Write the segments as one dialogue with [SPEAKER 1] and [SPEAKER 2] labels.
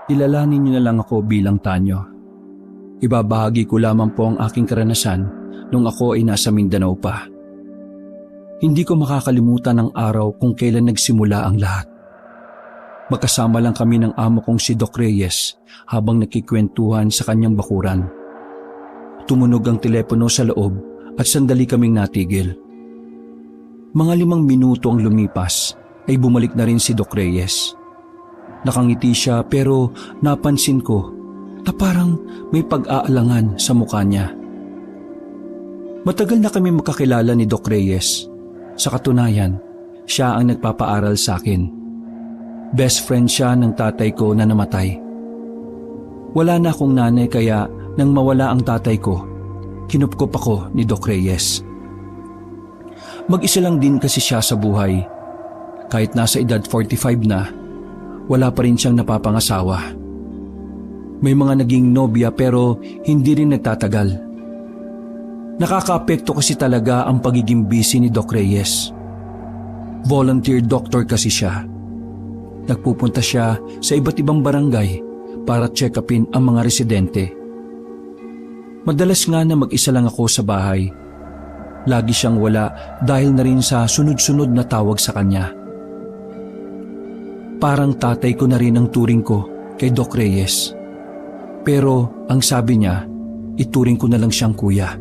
[SPEAKER 1] Kilalanin niyo na lang ako bilang Tanyo. Ibabahagi ko lamang po ang aking karanasan nung ako ay nasa Mindanao pa. Hindi ko makakalimutan ang araw kung kailan nagsimula ang lahat. Magkasama lang kami ng amo kong si Doc Reyes habang nakikwentuhan sa kanyang bakuran. Tumunog ang telepono sa loob at sandali kaming natigil. Mga 5 minuto ang lumipas ay bumalik na rin si Doc Reyes. Nakangiti siya pero napansin ko na parang may pag-aalangan sa mukha niya. Matagal na kami magkakilala ni Doc Reyes. Sa katunayan, siya ang nagpapaaral sa akin. Best friend siya ng tatay ko na namatay. Wala na akong nanay kaya nang mawala ang tatay ko, kinupkop ako ni Doc Reyes. Mag-isa lang din kasi siya sa buhay. Kahit nasa edad 45 na, wala pa rin siyang napapangasawa. May mga naging nobya pero hindi rin nagtatagal. Nakakaapekto kasi talaga ang pagiging busy ni Doc Reyes. Volunteer doctor kasi siya. Nagpupunta siya sa iba't ibang barangay para check-upin ang mga residente. Madalas nga na mag-isa lang ako sa bahay. Lagi siyang wala dahil na rin sa sunod-sunod na tawag sa kanya. Parang tatay ko na rin ang turing ko kay Doc Reyes. Pero ang sabi niya, ituring ko na lang siyang kuya.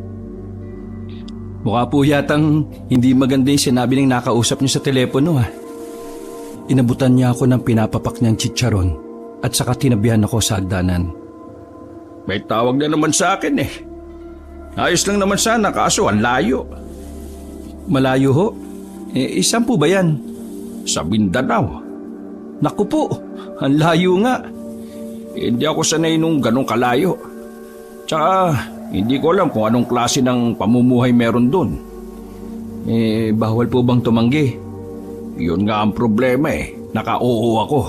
[SPEAKER 1] Mukha po yatang hindi maganda yung sinabi ng nakausap niyo sa telepono ha. Inabutan niya ako ng pinapapak niyang chicharon at saka tinabihan ako sa hagdanan.
[SPEAKER 2] May tawag na naman sa akin eh. Ayos lang naman sana kaso ang layo.
[SPEAKER 1] Malayo ho? Saan po ba yan?
[SPEAKER 2] Sa Mindanao.
[SPEAKER 1] Naku po, ang layo nga.
[SPEAKER 2] Hindi ako sanay nung ganong kalayo. Tsaka hindi ko alam kung anong klase ng pamumuhay meron dun.
[SPEAKER 1] Bawal po bang tumanggi?
[SPEAKER 2] Yun nga ang problema eh. Naka-oo ako.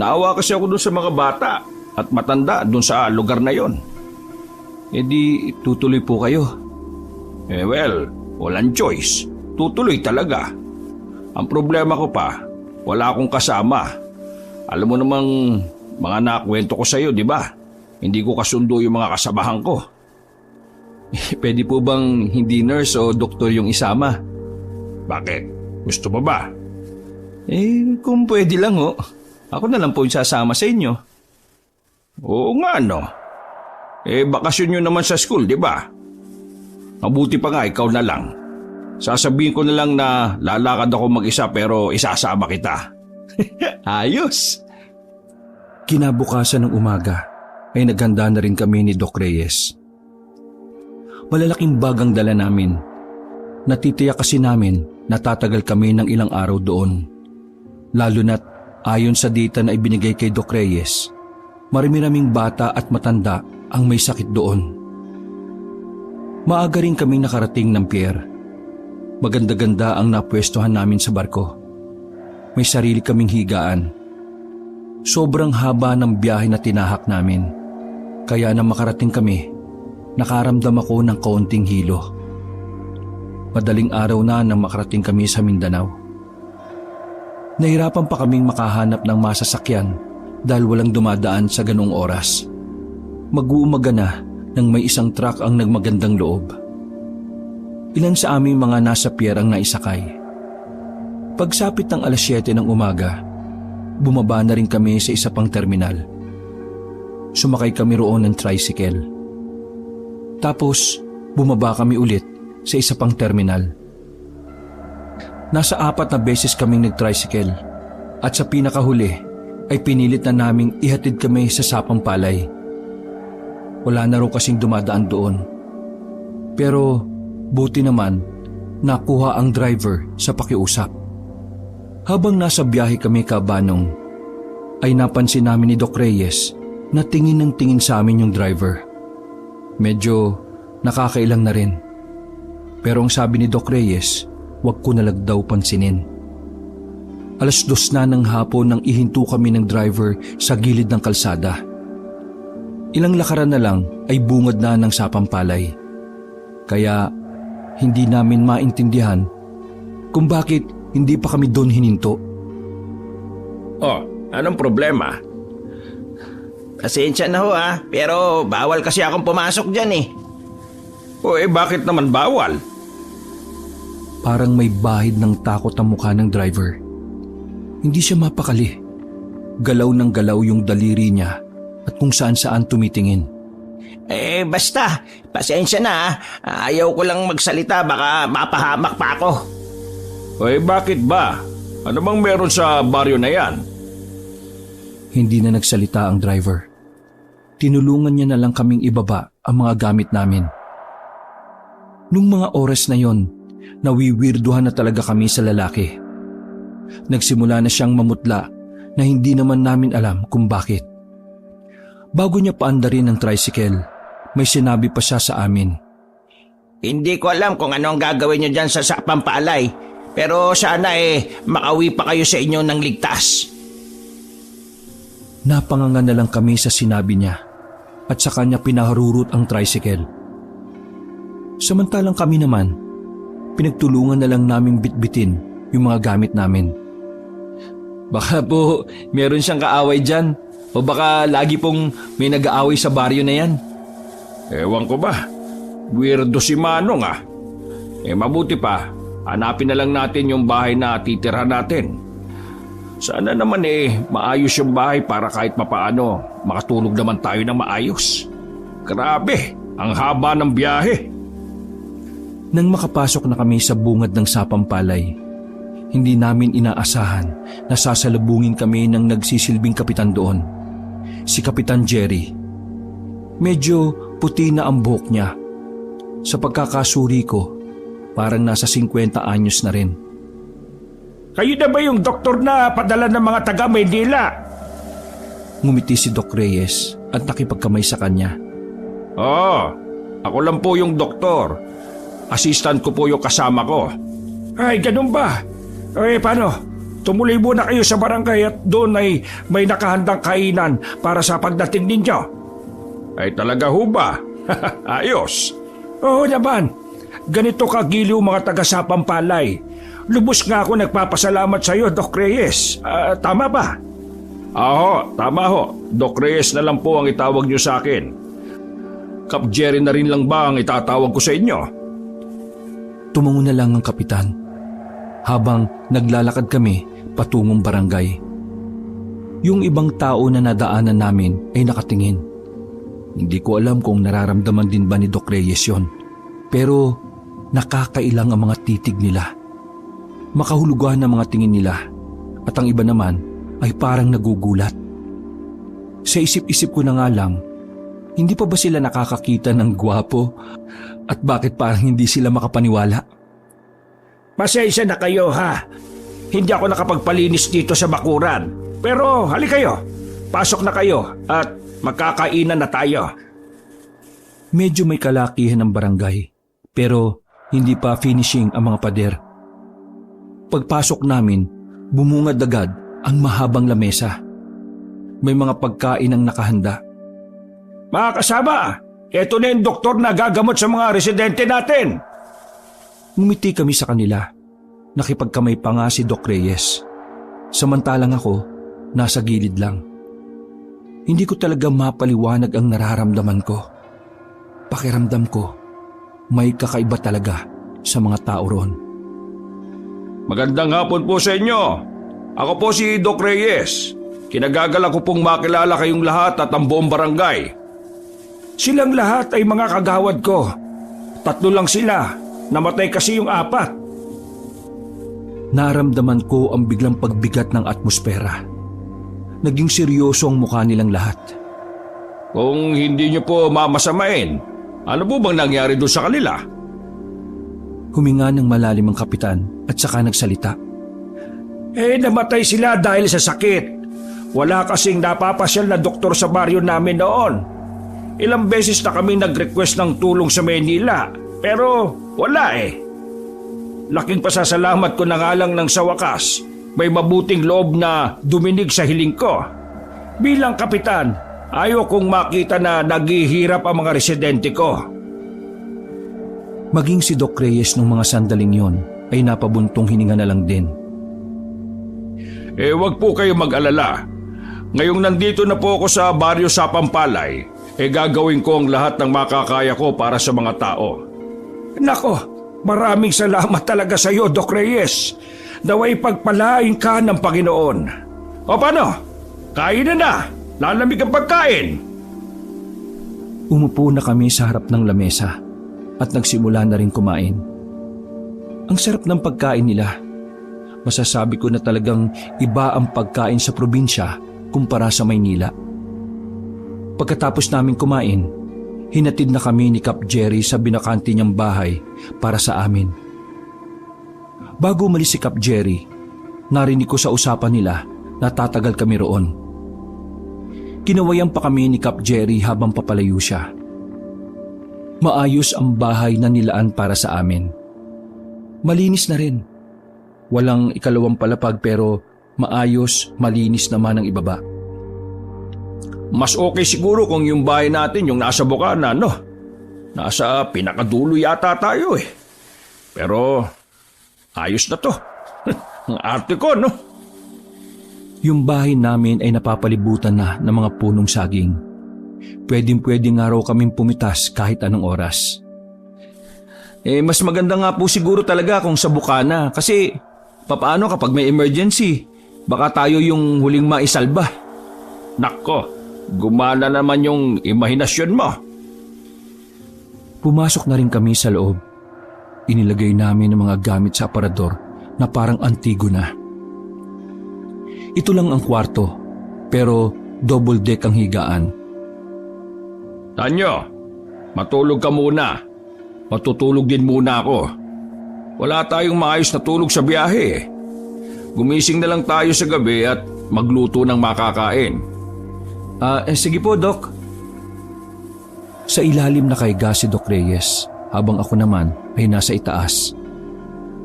[SPEAKER 2] Naawa kasi ako dun sa mga bata at matanda dun sa lugar na yon.
[SPEAKER 1] Di tutuloy po kayo.
[SPEAKER 2] Well, walang choice. Tutuloy talaga. Ang problema ko pa, wala akong kasama. Alam mo namang mga nakwento ko sa'yo, di ba? Hindi ko kasundo yung mga kasamahan ko.
[SPEAKER 1] Pwede po bang hindi nurse o doktor yung isama?
[SPEAKER 2] Bakit? Gusto mo ba?
[SPEAKER 1] Kung pwede lang ho. Ako na lang po yung sasama sa inyo.
[SPEAKER 2] Oo nga no. Bakasyon nyo naman sa school, di ba? Mabuti pa nga ikaw na lang. Sasabihin ko na lang na lalakad ako mag-isa pero isasama kita.
[SPEAKER 1] Ayos! Kinabukasan ng umaga ay naghanda na rin kami ni Doc Reyes. Malalaking bag ang dala namin. Natitiyak kasi namin na tatagal kami ng ilang araw doon. Lalo na't ayon sa data na ibinigay kay Doc Reyes, marami-raming bata at matanda ang may sakit doon. Maaga rin kaming nakarating ng pier. Maganda-ganda ang napwestuhan namin sa barko. May sarili kaming higaan. Sobrang haba ng biyahe na tinahak namin. Kaya na makarating kami, nakaramdam ako ng kaunting hilo. Madaling araw na nang makarating kami sa Mindanao. Nahirapan pa kaming makahanap ng masasakyan dahil walang dumadaan sa ganung oras. Mag-uumaga na nang may isang truck ang nagmagandang loob. Ilan sa aming mga nasa pier ang naisakay. Pagsapit ng 7:00 ng umaga, bumaba na rin kami sa isa pang terminal. Sumakay kami roon ng tricycle. Tapos bumaba kami ulit sa isa pang terminal. Nasa 4 na beses kaming nag-tricycle at sa pinakahuli ay pinilit na naming ihatid kami sa Sapang Palay. Wala na raw kasing dumadaan doon. Pero buti naman nakuha ang driver sa pakiusap. Habang nasa biyahe kami kabanong, ay napansin namin ni Doc Reyes na tingin ng tingin sa amin yung driver. Medyo nakakailang na rin. Pero ang sabi ni Doc Reyes, wag ko nalang daw pansinin. 2:00 na ng hapon nang ihinto kami ng driver sa gilid ng kalsada. Ilang lakaran na lang ay bungad na ng Sapang Palay. Kaya hindi namin maintindihan kung bakit hindi pa kami doon hininto.
[SPEAKER 2] Oh, anong problema?
[SPEAKER 3] Pasensya na ho pero bawal kasi akong pumasok dyan eh.
[SPEAKER 2] O bakit naman bawal?
[SPEAKER 1] Parang may bahid ng takot ang mukha ng driver. Hindi siya mapakali. Galaw ng galaw yung daliri niya at kung saan-saan tumitingin.
[SPEAKER 3] Basta, pasensya na Ayaw ko lang magsalita, baka mapahamak pa ako.
[SPEAKER 2] O bakit ba? Ano bang meron sa baryo na yan?
[SPEAKER 1] Hindi na nagsalita ang driver. Tinulungan niya na lang kaming ibaba ang mga gamit namin. Nung mga oras na yon, nawiwirduhan na talaga kami sa lalaki. Nagsimula na siyang mamutla na hindi naman namin alam kung bakit. Bago niya paandarin ang tricycle, may sinabi pa siya sa amin.
[SPEAKER 3] Hindi ko alam kung ano ang gagawin nyo dyan sa sapang palay, pero sana makauwi pa kayo sa inyo ng ligtas.
[SPEAKER 1] Napanganga na lang kami sa sinabi niya at sa kanya pinaharurot ang tricycle. Samantalang kami naman, pinagtulungan na lang naming bitbitin yung mga gamit namin. Baka po meron siyang kaaway dyan o baka lagi pong may nag-aaway sa baryo na yan.
[SPEAKER 2] Ewan ko ba? Weirdo si Manong mabuti pa, hanapin na lang natin yung bahay na titira natin. Sana naman maayos yung bahay para kahit mapaano makatulog naman tayo ng maayos. Grabe, ang haba ng biyahe.
[SPEAKER 1] Nang makapasok na kami sa bungad ng sapang palay, hindi namin inaasahan na sasalubungin kami ng nagsisilbing kapitan doon, si Kapitan Jerry. Medyo puti na ang buhok niya. Sa pagkakasuri ko, parang nasa 50 anyos na rin.
[SPEAKER 2] Kayo na ba yung doktor na padala ng mga taga Maynila?
[SPEAKER 1] Ngumiti si Doc Reyes at nakipagkamay sa kanya.
[SPEAKER 2] Ako lang po yung doktor. Assistant ko po yung kasama ko. Ay, ganun ba? Paano? Tumuloy muna kayo sa barangay at doon ay may nakahandang kainan para sa pagdating ninyo. Ay talaga ho ba? Ayos. Oo naman. Ganito kagiliw mga taga-sapang palay. Lubos nga ako nagpapasalamat sa iyo, Doc Reyes. Tama ba? Tama ho. Doc Reyes na lang po ang itawag niyo sa akin. Kap Jerry na rin lang ba ang itatawag ko sa inyo?
[SPEAKER 1] Tumango na lang ang kapitan habang naglalakad kami patungong barangay. Yung ibang tao na nadaanan namin ay nakatingin. Hindi ko alam kung nararamdaman din ba ni Doc Reyes yon. Pero nakakailang ang mga titig nila. Makahulugan ang mga tingin nila at ang iba naman ay parang nagugulat. Sa isip-isip ko na nga lang, hindi pa ba sila nakakakita ng gwapo at bakit parang hindi sila makapaniwala?
[SPEAKER 2] Pasensya na kayo Hindi ako nakapagpalinis dito sa bakuran. Pero hali kayo, pasok na kayo at magkakainan na tayo.
[SPEAKER 1] Medyo may kalakihan ng barangay pero hindi pa finishing ang mga pader. Pagpasok namin, bumungad agad ang mahabang lamesa. May mga pagkain ang nakahanda.
[SPEAKER 2] Mga kasama, eto na yung doktor na gagamot sa mga residente natin.
[SPEAKER 1] Ngumiti kami sa kanila. Nakipagkamay pa nga si Doc Reyes. Samantalang ako, nasa gilid lang. Hindi ko talaga mapaliwanag ang nararamdaman ko. Pakiramdam ko, may kakaiba talaga sa mga tao roon.
[SPEAKER 2] Magandang hapon po sa inyo. Ako po si Doc Reyes. Kinagagala ko pong makilala kayong lahat at ang buong barangay. Silang lahat ay mga kagawad ko. 3 lang sila. Namatay kasi yung 4.
[SPEAKER 1] Naramdaman ko ang biglang pagbigat ng atmosfera. Naging seryoso ang mukha nilang lahat.
[SPEAKER 2] Kung hindi niyo po mamasamain, ano po bang nangyari doon sa kanila?
[SPEAKER 1] Huminga ng malalim ang kapitan at saka nagsalita.
[SPEAKER 2] Namatay sila dahil sa sakit. Wala kasing napapasyal na doktor sa baryo namin noon. Ilang beses na kami nag-request ng tulong sa Maynila, pero wala Laking pasasalamat ko na nga lang nang sa wakas, may mabuting loob na duminig sa hiling ko. Bilang kapitan, ayaw kong makita na naghihirap ang mga residente ko.
[SPEAKER 1] Maging si Doc Reyes nung mga sandaling yon ay napabuntong hininga na lang din.
[SPEAKER 2] Wag po kayo mag-alala. Ngayong nandito na po ako sa baryo Sapampalay, gagawin ko ang lahat ng makakaya ko para sa mga tao.
[SPEAKER 4] Nako, maraming salamat talaga sa iyo, Doc Reyes. Naway pagpalain ka ng Panginoon.
[SPEAKER 2] O paano? Kain na! Lalamig ang pagkain!
[SPEAKER 1] Umupo na kami sa harap ng lamesa at nagsimula na rin kumain. Ang sarap ng pagkain nila. Masasabi ko na talagang iba ang pagkain sa probinsya kumpara sa Maynila. Pagkatapos namin kumain, hinatid na kami ni Kap Jerry sa binakante niyang bahay para sa amin. Bago umalis si Kap Jerry, narinig ko sa usapan nila na tatagal kami roon. Kinawayan pa kami ni Kap Jerry habang papalayo siya. Maayos ang bahay na nilaan para sa amin. Malinis na rin. Walang ikalawang palapag pero maayos, malinis naman ang ibaba.
[SPEAKER 2] Mas okay siguro kung yung bahay natin yung nasa Bukana, no? Nasa pinakadulo yata tayo eh. Pero ayos na to. Ang arte ko, no?
[SPEAKER 1] Yung bahay namin ay napapalibutan na ng mga punong saging. Pwedeng-pwede nga raw kaming pumitas kahit anong oras.
[SPEAKER 2] Mas maganda nga po siguro talaga kung sa Bukana kasi papaano kapag may emergency, baka tayo yung huling maisalba. Nako, gumana naman yung imahinasyon mo.
[SPEAKER 1] Pumasok na rin kami sa loob. Inilagay namin ang mga gamit sa aparador na parang antigo na. Ito lang ang kwarto, pero double deck ang higaan.
[SPEAKER 2] Tanyo, matulog ka muna. Matutulog din muna ako. Wala tayong maayos na tulog sa biyahe. Gumising na lang tayo sa gabi at magluto ng makakain.
[SPEAKER 1] Sige po, Doc. Sa ilalim nakahiga si Doc Reyes, habang ako naman ay nasa itaas.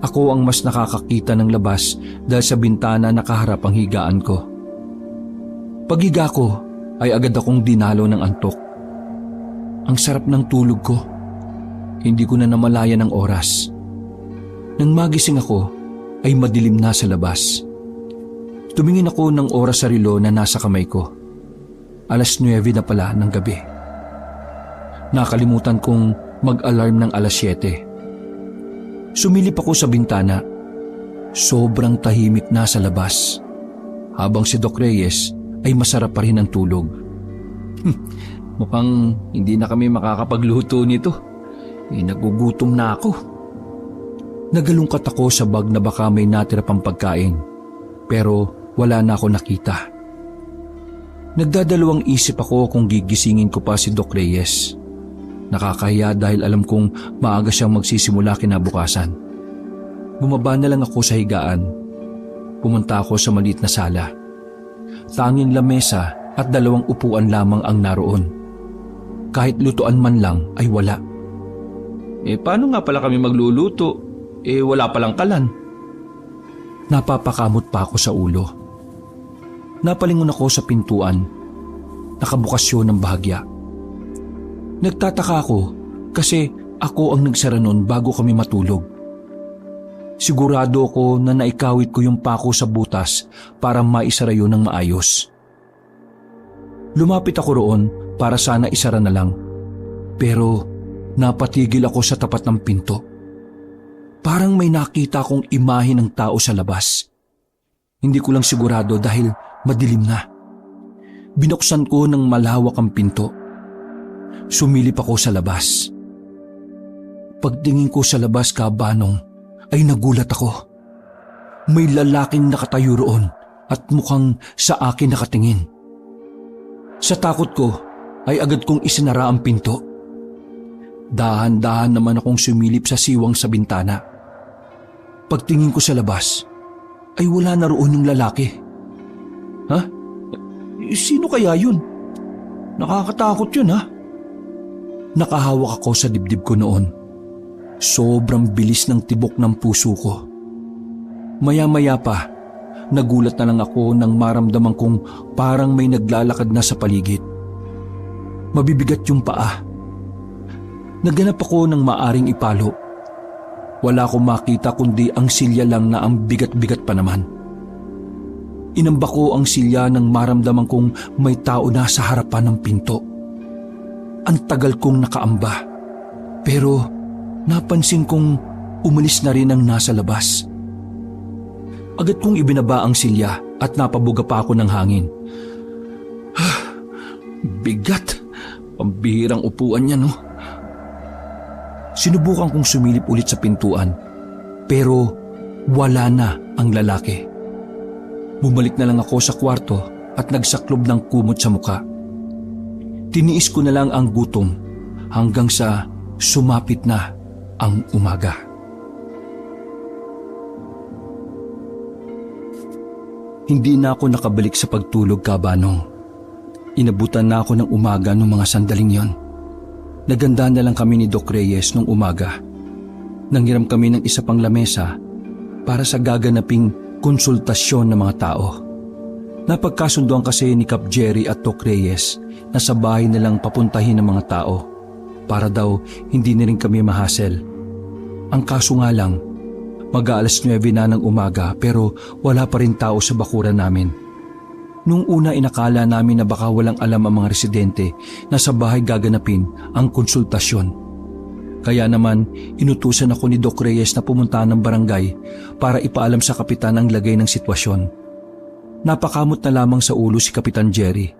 [SPEAKER 1] Ako ang mas nakakakita ng labas dahil sa bintana nakaharap ang higaan ko. Paghiga ko ay agad akong dinalo ng antok. Ang sarap ng tulog ko. Hindi ko na namalayan ang oras. Nang magising ako ay madilim na sa labas. Tumingin ako ng oras sa relo na nasa kamay ko. 9:09 na pala ng gabi. Nakalimutan kong mag-alarm ng 7:00. Sumilip ako sa bintana. Sobrang tahimik na sa labas. Habang si Doc Reyes ay masarap pa rin ang tulog. Mukhang hindi na kami makakapagluto nito. Nagugutom na ako. Nagalungkat ako sa bag na baka may natira pang pagkain. Pero wala na ako nakita. Nagdadalawang isip ako kung gigisingin ko pa si Doc Reyes. Nakakahiya dahil alam kong maaga siyang magsisimula kinabukasan. Bumaba na lang ako sa higaan. Pumunta ako sa maliit na sala. Tanging lamesa at 2 upuan lamang ang naroon. Kahit lutuan man lang ay wala. Paano nga pala kami magluluto? Wala palang kalan. Napapakamot pa ako sa ulo. Napalingon ako sa pintuan. Nakabukas yun ng bahagya. Nagtataka ako kasi ako ang nagsara nun bago kami matulog. Sigurado ako na naikawit ko yung pako sa butas para maisara yun ng maayos. Lumapit ako roon para sana isara na lang. Pero napatigil ako sa tapat ng pinto. Parang may nakita akong imahe ng tao sa labas. Hindi ko lang sigurado dahil madilim na. Binuksan ko ng malawak ang pinto. Sumilip ako sa labas. Pagtingin ko sa labas, kabanong, ay nagulat ako. May lalaking nakatayo roon at mukhang sa akin nakatingin. Sa takot ko ay agad kong isinara ang pinto. Dahan-dahan naman akong sumilip sa siwang sa bintana. Pagtingin ko sa labas, ay wala na roon yung lalaki. Ha? Sino kaya yun? Nakakatakot yun, ha? Nakahawak ako sa dibdib ko noon. Sobrang bilis ng tibok ng puso ko. Maya-maya pa, nagulat na lang ako nang maramdaman kong parang may naglalakad na sa paligid. Mabibigat yung paa. Naghanap ako ng maaring ipalo. Wala akong makita kundi ang silya lang na ang bigat-bigat pa naman. Inamba ko ang silya nang maramdaman kong may tao na sa harapan ng pinto. Ang tagal kong nakaamba, pero napansin kong umalis na rin ang nasa labas. Agad kong ibinaba ang silya at napabuga pa ako ng hangin. Bigat. Pambihirang upuan niya, no? Sinubukan kong sumilip ulit sa pintuan, pero wala na ang lalaki. Bumalik na lang ako sa kwarto at nagsaklob ng kumot sa muka. Tiniis ko na lang ang gutom hanggang sa sumapit na ang umaga. Hindi na ako nakabalik sa pagtulog, Kabanong. Inabutan na ako ng umaga nung mga sandaling yon. Naganda na lang kami ni Doc Reyes nung umaga. Nanghiram kami ng isa pang lamesa para sa gaganaping konsultasyon ng mga tao. Napagkasunduan kasi ni Cap Jerry at Doc Reyes na sa bahay nilang papuntahin ng mga tao para daw hindi na rin kami mahasel. Ang kaso nga lang, mag-aalas 9 na ng umaga pero wala pa rin tao sa bakuran namin. Nung una inakala namin na baka walang alam ang mga residente na sa bahay gaganapin ang konsultasyon. Kaya naman inutusan ako ni Doc Reyes na pumunta ng barangay para ipaalam sa kapitan ang lagay ng sitwasyon. Napakamot na lamang sa ulo si Kapitan Jerry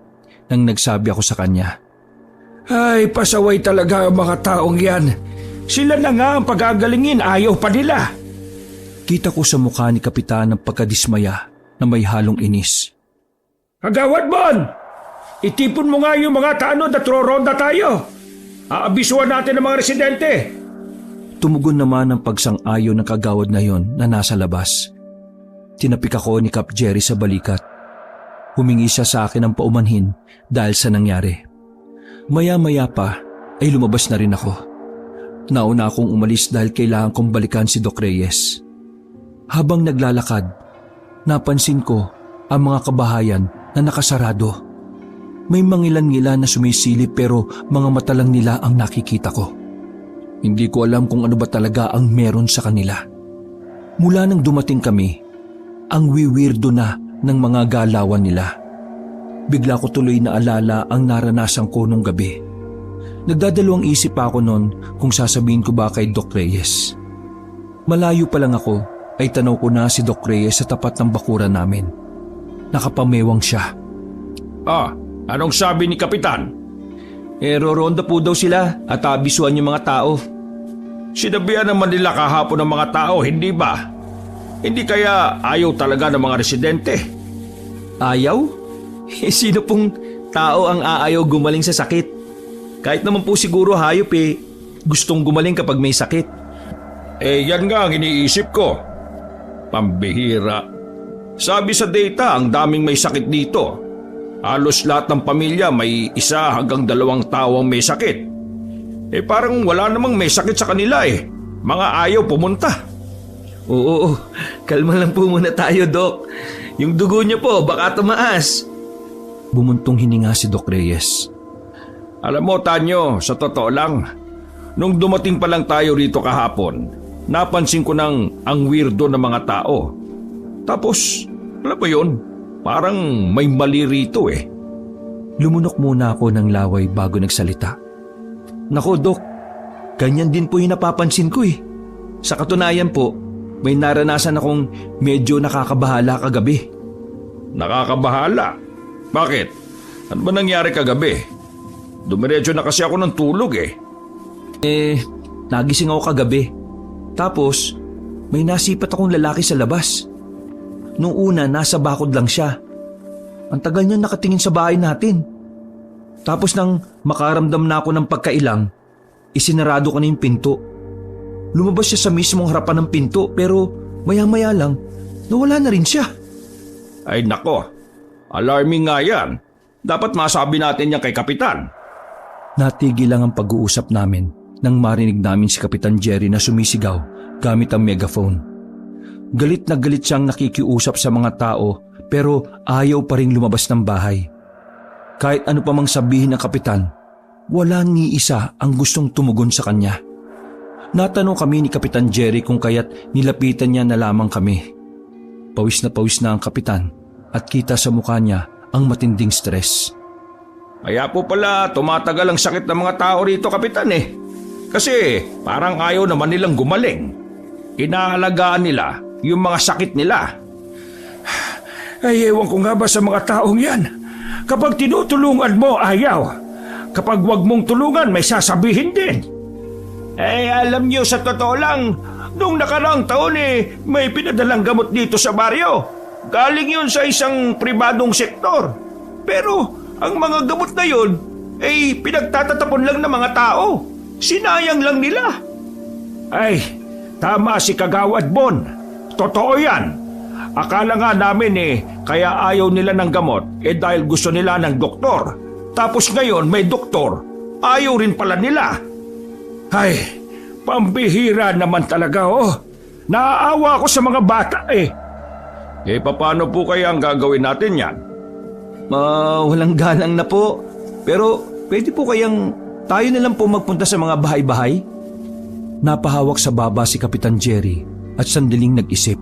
[SPEAKER 1] nang nagsabi ako sa kanya.
[SPEAKER 4] Ay, pasaway talaga ang mga taong yan. Sila na nga ang pagagalingin, ayaw pa nila.
[SPEAKER 1] Kita ko sa mukha ni Kapitan ang pagkadismaya na may halong inis.
[SPEAKER 4] Kagawad Bon! Itipon mo nga yung mga tanod at roronda tayo. Aabisuhan natin ang mga residente.
[SPEAKER 1] Tumugon naman ang pagsang-ayon ng kagawad na yon na nasa labas. Tinapik ako ni Cap Jerry sa balikat. Humingi siya sa akin ng paumanhin dahil sa nangyari. Maya-maya pa ay lumabas na rin ako. Nauna akong umalis dahil kailangan kong balikan si Doc Reyes. Habang naglalakad, napansin ko ang mga kabahayan na nakasarado. May mangilan-ngilan na sumisilip pero mga mata lang nila ang nakikita ko. Hindi ko alam kung ano ba talaga ang meron sa kanila. Mula nang dumating kami, ang wiwirdo na ng mga galawan nila. Bigla ko tuloy na alala ang naranasan ko nung gabi. Nagdadalawang isip pa ako noon kung sasabihin ko ba kay Doc Reyes. Malayo pa lang ako ay tanaw ko na si Doc Reyes sa tapat ng bakuran namin. Nakapamewang siya.
[SPEAKER 2] Anong sabi ni Kapitan?
[SPEAKER 1] Roronda po daw sila at abisuan yung mga tao.
[SPEAKER 2] Sinabihan naman nila kahapon ng mga tao, hindi ba? Hindi kaya ayaw talaga ng mga residente?
[SPEAKER 1] Ayaw? Sino pong tao ang aayaw gumaling sa sakit? Kahit naman po siguro hayop gustong gumaling kapag may sakit.
[SPEAKER 2] Yan nga ang iniisip ko. Pambihira. Sabi sa data, ang daming may sakit dito. Halos lahat ng pamilya may 1 hanggang 2 tao ang may sakit. Parang wala namang may sakit sa kanila Mga ayaw pumunta.
[SPEAKER 1] Oo, kalma lang po muna tayo, Doc. Yung dugo niya po, baka tumaas. Bumuntong hininga si Doc Reyes.
[SPEAKER 2] Alam mo, Tanyo, sa totoo lang, nung dumating pa lang tayo rito kahapon, napansin ko nang ang weirdo ng mga tao. Tapos, alam mo yun, parang may mali rito
[SPEAKER 1] Lumunok muna ako ng laway bago nagsalita. Nako, Doc, ganyan din po yung napapansin ko Sa katunayan po, may naranasan akong medyo nakakabahala kagabi.
[SPEAKER 2] Nakakabahala? Bakit? Ano ba nangyari kagabi? Dumiretso na kasi ako ng tulog
[SPEAKER 1] Nagising ako kagabi. Tapos, may nasipat akong lalaki sa labas. Nung una, nasa bakod lang siya. Ang tagal niya nakatingin sa bahay natin. Tapos nang makaramdam na ako ng pagkailang, isinarado ko na yung pinto. Lumabas siya sa mismong harapan ng pinto pero maya-maya lang, nawala na rin siya.
[SPEAKER 2] Ay nako, alarming nga yan. Dapat masabi natin yan kay Kapitan.
[SPEAKER 1] Natigil lang ang pag-uusap namin nang marinig namin si Kapitan Jerry na sumisigaw gamit ang megaphone. Galit na galit siyang nakikiusap sa mga tao pero ayaw pa ring lumabas ng bahay. Kahit ano pa mang sabihin ng kapitan, walang ni isa ang gustong tumugon sa kanya. Natanong kami ni Kapitan Jerry kung kaya't nilapitan niya na lamang kami. Pawis na ang kapitan at kita sa mukha niya ang matinding stress.
[SPEAKER 2] Kaya po pala tumatagal ang sakit ng mga tao rito, Kapitan eh. Kasi parang ayaw naman nilang gumaling. Inaalagaan nila yung mga sakit nila.
[SPEAKER 4] Ay, ewan ko nga ba sa mga taong yan. Kapag tinutulungan mo, ayaw. Kapag wag mong tulungan, may sasabihin din.
[SPEAKER 3] Alam niyo, sa totoo lang, nung nakaraang taon may pinadalang gamot dito sa baryo. Galing yun sa isang pribadong sektor. Pero ang mga gamot na yun pinagtatatapon lang ng mga tao. Sinayang lang nila.
[SPEAKER 4] Ay, tama si Kagawad Bon. Totoo yan. Akala nga namin kaya ayaw nila ng gamot dahil gusto nila ng doktor. Tapos ngayon may doktor, ayaw rin pala nila. Ay, pambihira naman talaga Naaawa ako sa mga bata
[SPEAKER 2] Paano po kaya ang gagawin natin yan?
[SPEAKER 1] Walang galang na po. Pero pwede po kayang tayo na lang po magpunta sa mga bahay-bahay? Napahawak sa baba si Kapitan Jerry at sandaling nag-isip.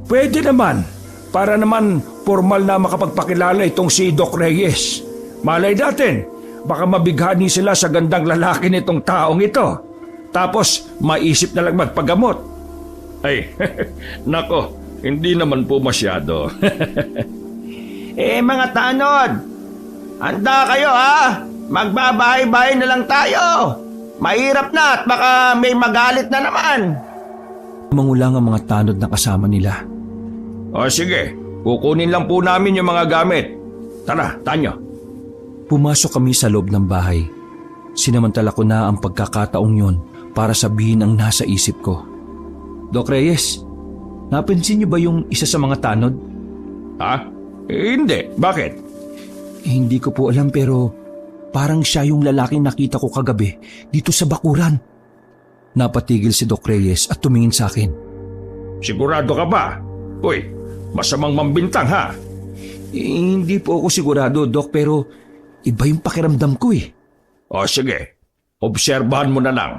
[SPEAKER 4] Pwede naman, para naman formal na makapagpakilala itong si Doc Reyes. Malay natin, baka mabighani sila sa gandang lalaki nitong taong ito. Tapos maisip na lang magpagamot.
[SPEAKER 2] Ay, nako, hindi naman po masyado.
[SPEAKER 3] Mga tanod, handa kayo ha? Magbabahay-bahay na lang tayo. Mahirap na at baka may magalit na naman.
[SPEAKER 1] Mangulang ang mga tanod na kasama nila.
[SPEAKER 2] O sige, kukunin lang po namin yung mga gamit. Tara, Tanyo.
[SPEAKER 1] Pumasok kami sa loob ng bahay. Sinamantala ko na ang pagkakataong yon para sabihin ang nasa isip ko. Doc Reyes, napansin niyo ba yung isa sa mga tanod?
[SPEAKER 2] Ha? Hindi. Bakit?
[SPEAKER 1] Hindi ko po alam pero parang siya yung lalaking nakita ko kagabi dito sa bakuran. Napatigil si Doc Reyes at tumingin sa akin.
[SPEAKER 2] Sigurado ka ba? Uy, masamang mambintang ha?
[SPEAKER 1] Hindi po ako sigurado, Doc, pero iba yung pakiramdam ko
[SPEAKER 2] O sige, obserbahan mo na lang.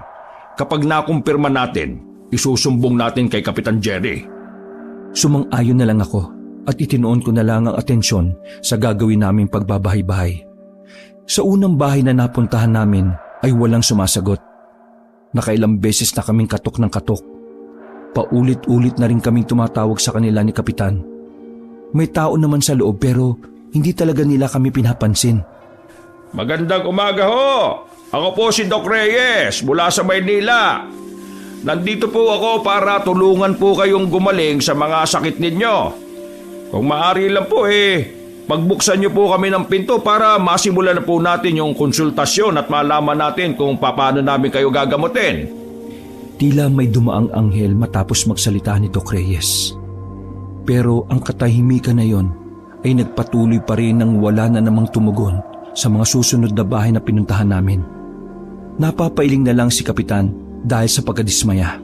[SPEAKER 2] Kapag nakumpirma natin, isusumbong natin kay Kapitan Jerry.
[SPEAKER 1] Sumang-ayon na lang ako at itinoon ko na lang ang atensyon sa gagawin naming pagbabahay-bahay. Sa unang bahay na napuntahan namin ay walang sumasagot. Nakailang beses na kaming katok ng katok. Paulit-ulit na rin kaming tumatawag sa kanila ni Kapitan. May tao naman sa loob pero hindi talaga nila kami pinapansin.
[SPEAKER 2] Magandang umaga ho! Ako po si Doc Reyes mula sa Maynila. Nandito po ako para tulungan po kayong gumaling sa mga sakit ninyo. Kung maaari lang po pagbuksan niyo po kami ng pinto para masimulan na po natin yung konsultasyon at malaman natin kung paano namin kayo gagamutin.
[SPEAKER 1] Tila may dumaang anghel matapos magsalita ni Doc Reyes. Pero ang katahimikan na yon ay nagpatuloy pa rin nang wala na namang tumugon sa mga susunod na bahay na pinuntahan namin. Napapailing na lang si Kapitan dahil sa pagkadismaya.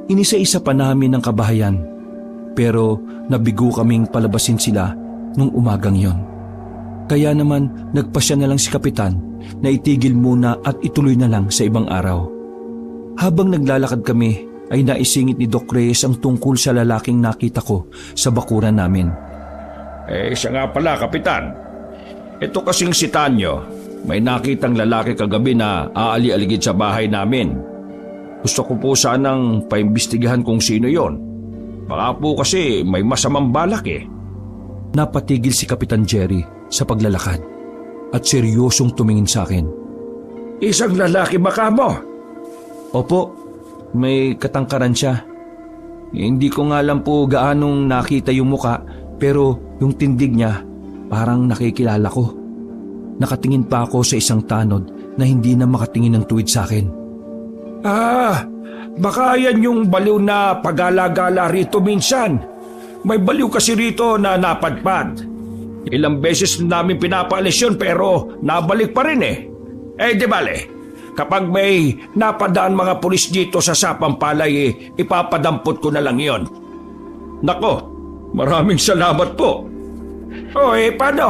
[SPEAKER 1] Inisa-isa pa namin ang kabahayan pero nabigo kaming palabasin sila nung umagang yon. Kaya naman nagpasya na lang si Kapitan na itigil muna at ituloy na lang sa ibang araw. Habang naglalakad kami ay naisingit ni Doc Reyes ang tungkol sa lalaking nakita ko sa bakuran namin.
[SPEAKER 2] Siya nga pala, Kapitan. Ito kasing si Tanyo, may nakitang lalaki kagabi na aali-aligid sa bahay namin. Gusto ko po sanang paimbestigahan kung sino yon. Baka po kasi may masamang balak
[SPEAKER 1] Napatigil si Kapitan Jerry sa paglalakad at seryosong tumingin sa akin.
[SPEAKER 4] Isang lalaki baka mo?
[SPEAKER 1] Opo, may katangkaran siya. Hindi ko nga lang po gaanong nakita yung muka pero yung tindig niya parang nakikilala ko. Nakatingin pa ako sa isang tanod na hindi na makatingin ng tuwid sa akin.
[SPEAKER 4] Baka yan yung baliw na pagala-gala rito minsan. May baliw kasi rito na napadpad. Ilang beses namin pinapaalis yun pero nabalik pa rin di bale, kapag may napadaan mga pulis dito sa Sapang Palay ipapadampot ko na lang yon.
[SPEAKER 2] Nako, maraming salamat po.
[SPEAKER 4] Paano?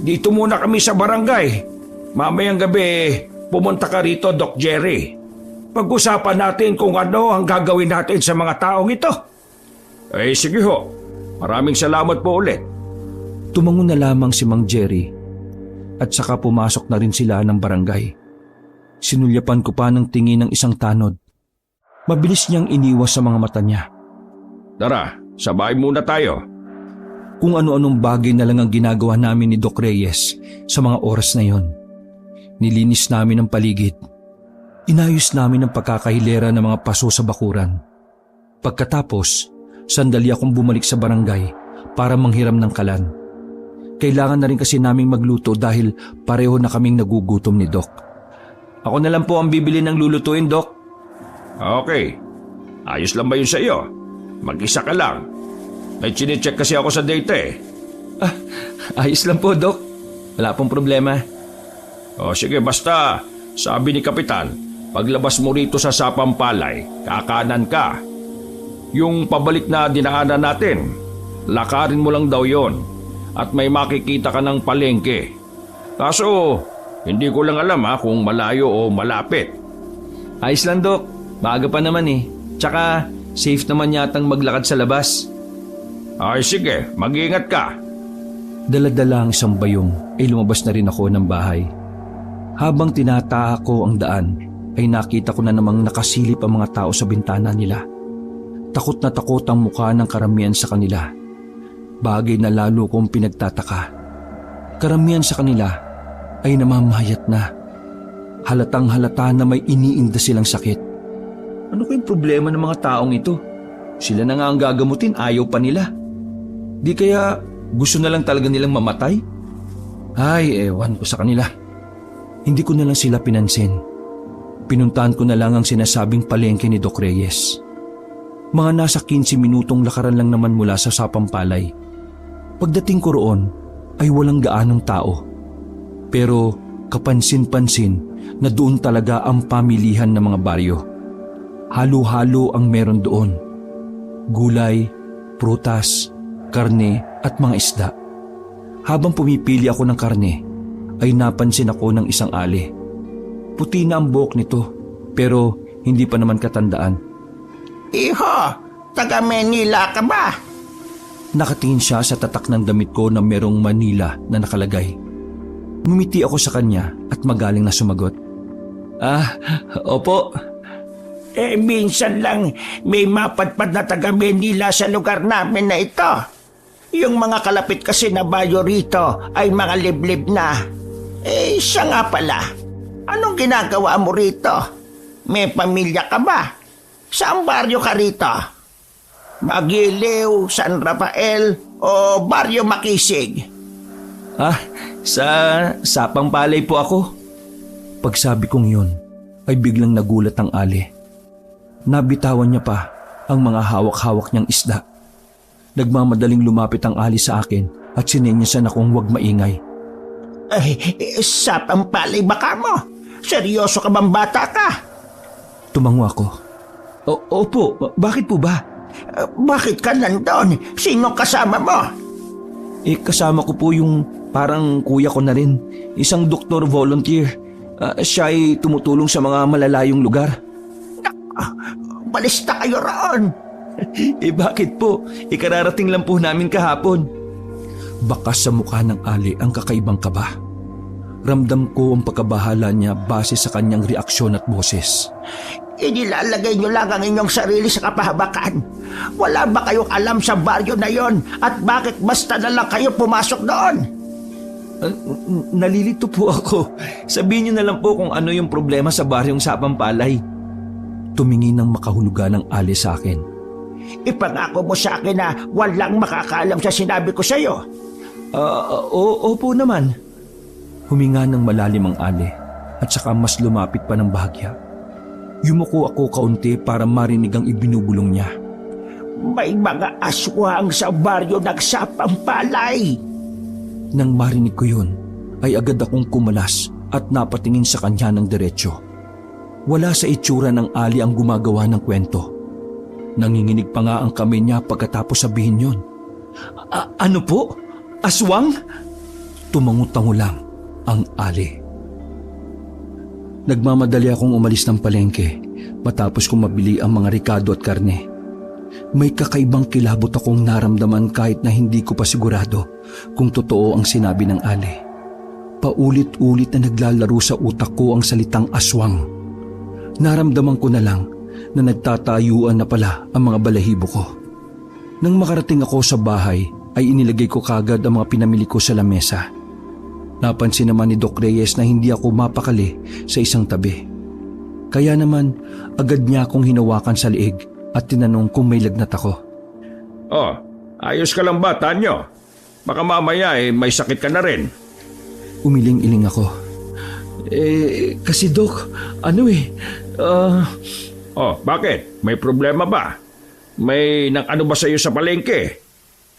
[SPEAKER 4] Dito muna kami sa barangay. Mamayang gabi pumunta ka rito, Doc Jerry. Pag-usapan natin kung ano ang gagawin natin sa mga taong ito.
[SPEAKER 2] Sige ho. Maraming salamat po ulit.
[SPEAKER 1] Tumango na lamang si Mang Jerry at saka pumasok na rin sila ng barangay. Sinulyapan ko pa ng tingin ng isang tanod. Mabilis niyang iniwas sa mga mata niya.
[SPEAKER 2] Tara, sa bahay muna tayo.
[SPEAKER 1] Kung ano-anong bagay na lang ang ginagawa namin ni Doc Reyes sa mga oras na yon. Nilinis namin ang paligid. Inayos namin ang pagkakahilera ng mga paso sa bakuran. Pagkatapos, sandali akong bumalik sa barangay para manghiram ng kalan. Kailangan na rin kasi naming magluto dahil pareho na kaming nagugutom ni Doc. Ako na lang po ang bibili ng lulutuin, Doc.
[SPEAKER 2] Okay. Ayos lang ba yun sa iyo? Mag-isa ka lang. May chinecheck kasi ako sa data eh.
[SPEAKER 1] Ayos lang po, Doc. Wala pong problema.
[SPEAKER 2] O sige, basta sabi ni Kapitan, paglabas mo rito sa Sapampalay, kakanan ka. Yung pabalik na dinaanan natin, lakarin mo lang daw yon at may makikita ka ng palengke. Kaso, hindi ko lang alam kung malayo o malapit.
[SPEAKER 1] Ayos lang, Doc. Maaga pa naman eh. Tsaka, safe naman yatang maglakad sa labas.
[SPEAKER 2] Ay sige, mag-iingat ka.
[SPEAKER 1] Dala-dala ang isang bayong ay lumabas na rin ako ng bahay. Habang tinataha ko ang daan, ay nakita ko na namang nakasilip ang mga tao sa bintana nila. Takot na takot ang mukha ng karamihan sa kanila. Bagay na lalo kong pinagtataka. Karamihan sa kanila ay namamayat na. Halatang halata na may iniinda silang sakit. Ano kayong problema ng mga taong ito? Sila na nga ang gagamutin, ayaw pa nila. Di kaya gusto na lang talaga nilang mamatay? Ay, ewan ko sa kanila. Hindi ko na lang sila pinansin. Pinuntahan ko na lang ang sinasabing palengke ni Doc Reyes. Mga nasa 15 minutong lakaran lang naman mula sa Sapampalay. Pagdating ko roon ay walang gaanong tao. Pero kapansin-pansin na doon talaga ang pamilihan ng mga baryo. Halo-halo ang meron doon. Gulay, prutas, karne at mga isda. Habang pumipili ako ng karne, ay napansin ako ng isang ali. Puti na ang buhok nito, pero hindi pa naman katandaan.
[SPEAKER 3] Iho, taga Manila ka ba?
[SPEAKER 1] Nakatingin siya sa tatak ng damit ko na merong Manila na nakalagay. Ngumiti ako sa kanya at magaling na sumagot. Opo.
[SPEAKER 3] Minsan lang may mapadpad na taga Manila sa lugar namin na ito. Yung mga kalapit kasi na bayo rito ay mga liblib na. Siya nga pala. Anong ginagawa mo rito? May pamilya ka ba? Saan baryo ka rito? Magiliw, San Rafael o Baryo Makisig?
[SPEAKER 1] Sa Sapampalay po ako. Pagsabi kong yun, ay biglang nagulat ang ali. Nabitawan niya pa ang mga hawak-hawak niyang isda. Nagmamadaling lumapit ang ali sa akin at sinenyasan akong huwag maingay.
[SPEAKER 3] Sapampalay ba ka mo? Seryoso ka bang bata ka?
[SPEAKER 1] Tumango ako. Opo, bakit po ba?
[SPEAKER 3] Bakit ka nandun? Sino kasama mo?
[SPEAKER 1] Kasama ko po yung parang kuya ko na rin. Isang doktor volunteer. Siya ay tumutulong sa mga malalayong lugar.
[SPEAKER 3] Balista kayo roon.
[SPEAKER 1] Bakit po? Ikararating lang po namin kahapon. Bakas sa mukha ng ali ang kakaibang kaba. Ramdam ko ang pagkabahala niya base sa kanyang reaksyon at boses.
[SPEAKER 3] Inilalagay niyo lang ang inyong sarili sa kapahabakan. Wala ba kayong alam sa baryo na yon at bakit basta na lang kayo pumasok doon?
[SPEAKER 1] Nalilito po ako. Sabihin niyo na lang po kung ano yung problema sa baryong Sapampalay. Tumingin ng makahulugan ng ali sa akin.
[SPEAKER 3] Ipangako mo sa akin na walang makakaalam sa sinabi ko sa iyo.
[SPEAKER 1] Opo naman. Huminga ng malalim ang ali at saka mas lumapit pa ng bahagya. Yumuko ako kaunti para marinig ang ibinubulong niya.
[SPEAKER 3] May mga aswang sa baryo ng Sapampalay.
[SPEAKER 1] Nang marinig ko yun, ay agad akong kumalas at napatingin sa kanya ng diretsyo. Wala sa itsura ng ali ang gumagawa ng kwento. Nanginginig pa nga ang kamay niya pagkatapos sabihin yon. Ano po? Aswang? Tumango-tango lang ang ali. Nagmamadali akong umalis ng palengke matapos kong mabili ang mga rikado at karne. May kakaibang kilabot akong naramdaman kahit na hindi ko pa sigurado kung totoo ang sinabi ng Ali. Paulit-ulit na naglalaro sa utak ko ang salitang aswang. Naramdaman ko na lang na nagtatayuan na pala ang mga balahibo ko. Nang makarating ako sa bahay ay inilagay ko kagad ang mga pinamili ko sa lamesa. Napansin naman ni Doc Reyes na hindi ako mapakali sa isang tabi. Kaya naman agad niya akong hinawakan sa liig at tinanong kung may lagnat ako.
[SPEAKER 3] Oh, ayos ka lang ba, Tanyo? Baka mamaya may sakit ka na rin.
[SPEAKER 1] Umiling-iling ako. Kasi Doc,
[SPEAKER 3] Oh, bakit? May problema ba? May nang-ano ba sa'yo sa palengke?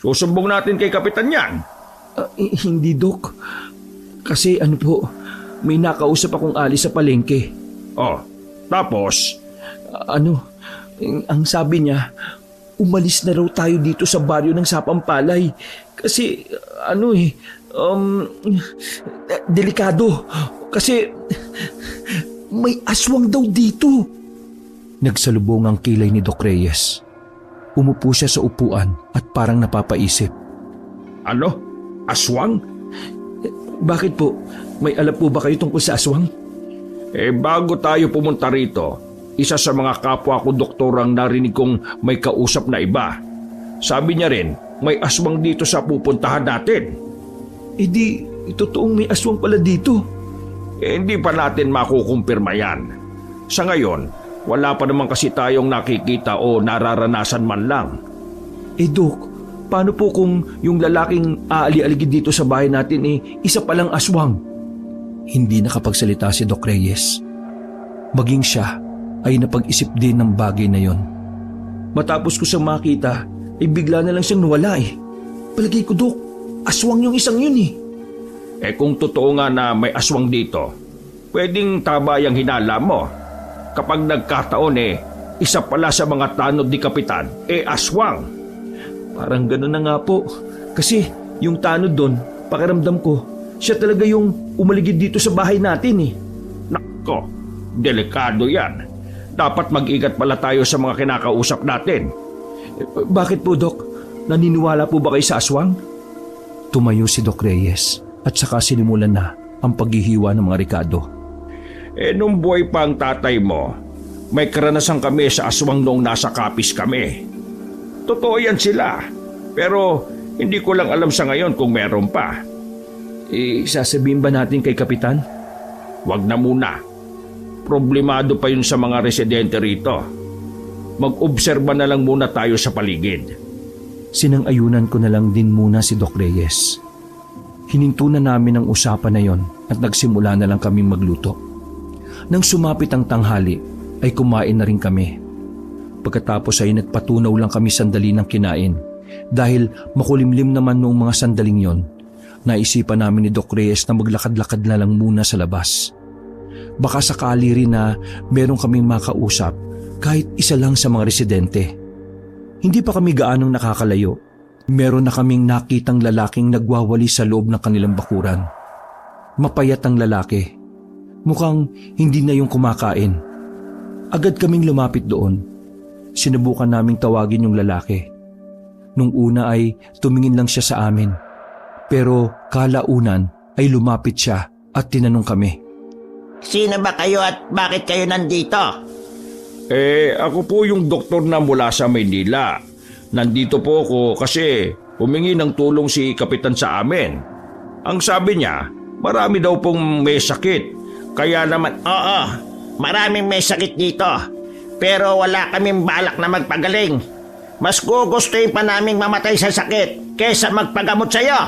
[SPEAKER 3] Susumbong natin kay Kapitan yan.
[SPEAKER 1] Hindi Doc. Kasi may nakausap akong Ali sa palengke.
[SPEAKER 3] Oh, tapos?
[SPEAKER 1] Ang sabi niya, umalis na raw tayo dito sa baryo ng Sapampalay. Kasi, delikado. Kasi, may aswang daw dito. Nagsalubong ang kilay ni Doc Reyes. Umupo siya sa upuan at parang napapaisip.
[SPEAKER 3] Ano? Aswang?
[SPEAKER 1] Bakit po? May alam po ba kayo tungkol sa aswang?
[SPEAKER 3] Bago tayo pumunta rito, isa sa mga kapwa ko doktor ang narinig kong may kausap na iba. Sabi niya rin, may aswang dito sa pupuntahan natin.
[SPEAKER 1] Totoong may aswang pala dito.
[SPEAKER 3] Hindi pa natin makukumpirma yan. Sa ngayon, wala pa naman kasi tayong nakikita o nararanasan man lang.
[SPEAKER 1] Doc, paano po kung yung lalaking aali-aligid dito sa bahay natin isa palang aswang? Hindi nakapagsalita si Doc Reyes. Maging siya ay napag-isip din ng bagay na yon. Matapos ko siyang makita, bigla na lang siyang nawala Palagay ko, Doc, aswang yung isang yun
[SPEAKER 3] Kung totoo nga na may aswang dito, pwedeng tama yung hinala mo. Kapag nagkataon isa pala sa mga tanod ni Kapitan, aswang.
[SPEAKER 1] Parang gano'n na nga po. Kasi yung tanod doon, pakiramdam ko, siya talaga yung umaligid dito sa bahay natin
[SPEAKER 3] Nako, delikado yan. Dapat mag-ingat pala tayo sa mga kinakausap natin.
[SPEAKER 1] Bakit po, Doc? Naniniwala po ba kayo sa aswang? Tumayo si Doc Reyes at saka sinimulan na ang paghihiwa ng mga Ricardo.
[SPEAKER 3] Nung buhay pa ang tatay mo, may karanasan kami sa aswang noong nasa Kapis kami. Totoo yan sila. Pero hindi ko lang alam sa ngayon kung meron pa.
[SPEAKER 1] Sasabihin ba natin kay Kapitan?
[SPEAKER 3] Wag na muna. Problemado pa yun sa mga residente rito. Mag-obserba na lang muna tayo sa paligid.
[SPEAKER 1] Sinang-ayunan ko na lang din muna si Doc Reyes. Hininto na namin ang usapan na yon at nagsimula na lang kaming magluto. Nang sumapit ang tanghali, ay kumain na rin kami. Pagkatapos ay nagpatunaw lang kami sandali ng kinain. Dahil makulimlim naman noong mga sandaling yon, naisipan namin ni Doc Reyes na maglakad-lakad na lang muna sa labas. Baka sakali rin na meron kaming makausap kahit isa lang sa mga residente. Hindi pa kami gaanong nakakalayo. Meron na kaming nakitang lalaking nagwawali sa loob ng kanilang bakuran. Mapayat ang lalaki. Mukhang hindi na yung kumakain. Agad kaming lumapit doon. Sinubukan naming tawagin yung lalaki. Nung una ay tumingin lang siya sa amin. Pero kalaunan ay lumapit siya at tinanong kami.
[SPEAKER 5] Sino ba kayo at bakit kayo nandito?
[SPEAKER 3] Ako po yung doktor na mula sa Maynila. Nandito po ako kasi humingi ng tulong si Kapitan sa amin. Ang sabi niya, marami daw pong may sakit. Kaya naman,
[SPEAKER 5] Oo, maraming may sakit dito. Pero wala kaming balak na magpagaling. Mas gugustuhin pa naming mamatay sa sakit kaysa magpagamot sa'yo.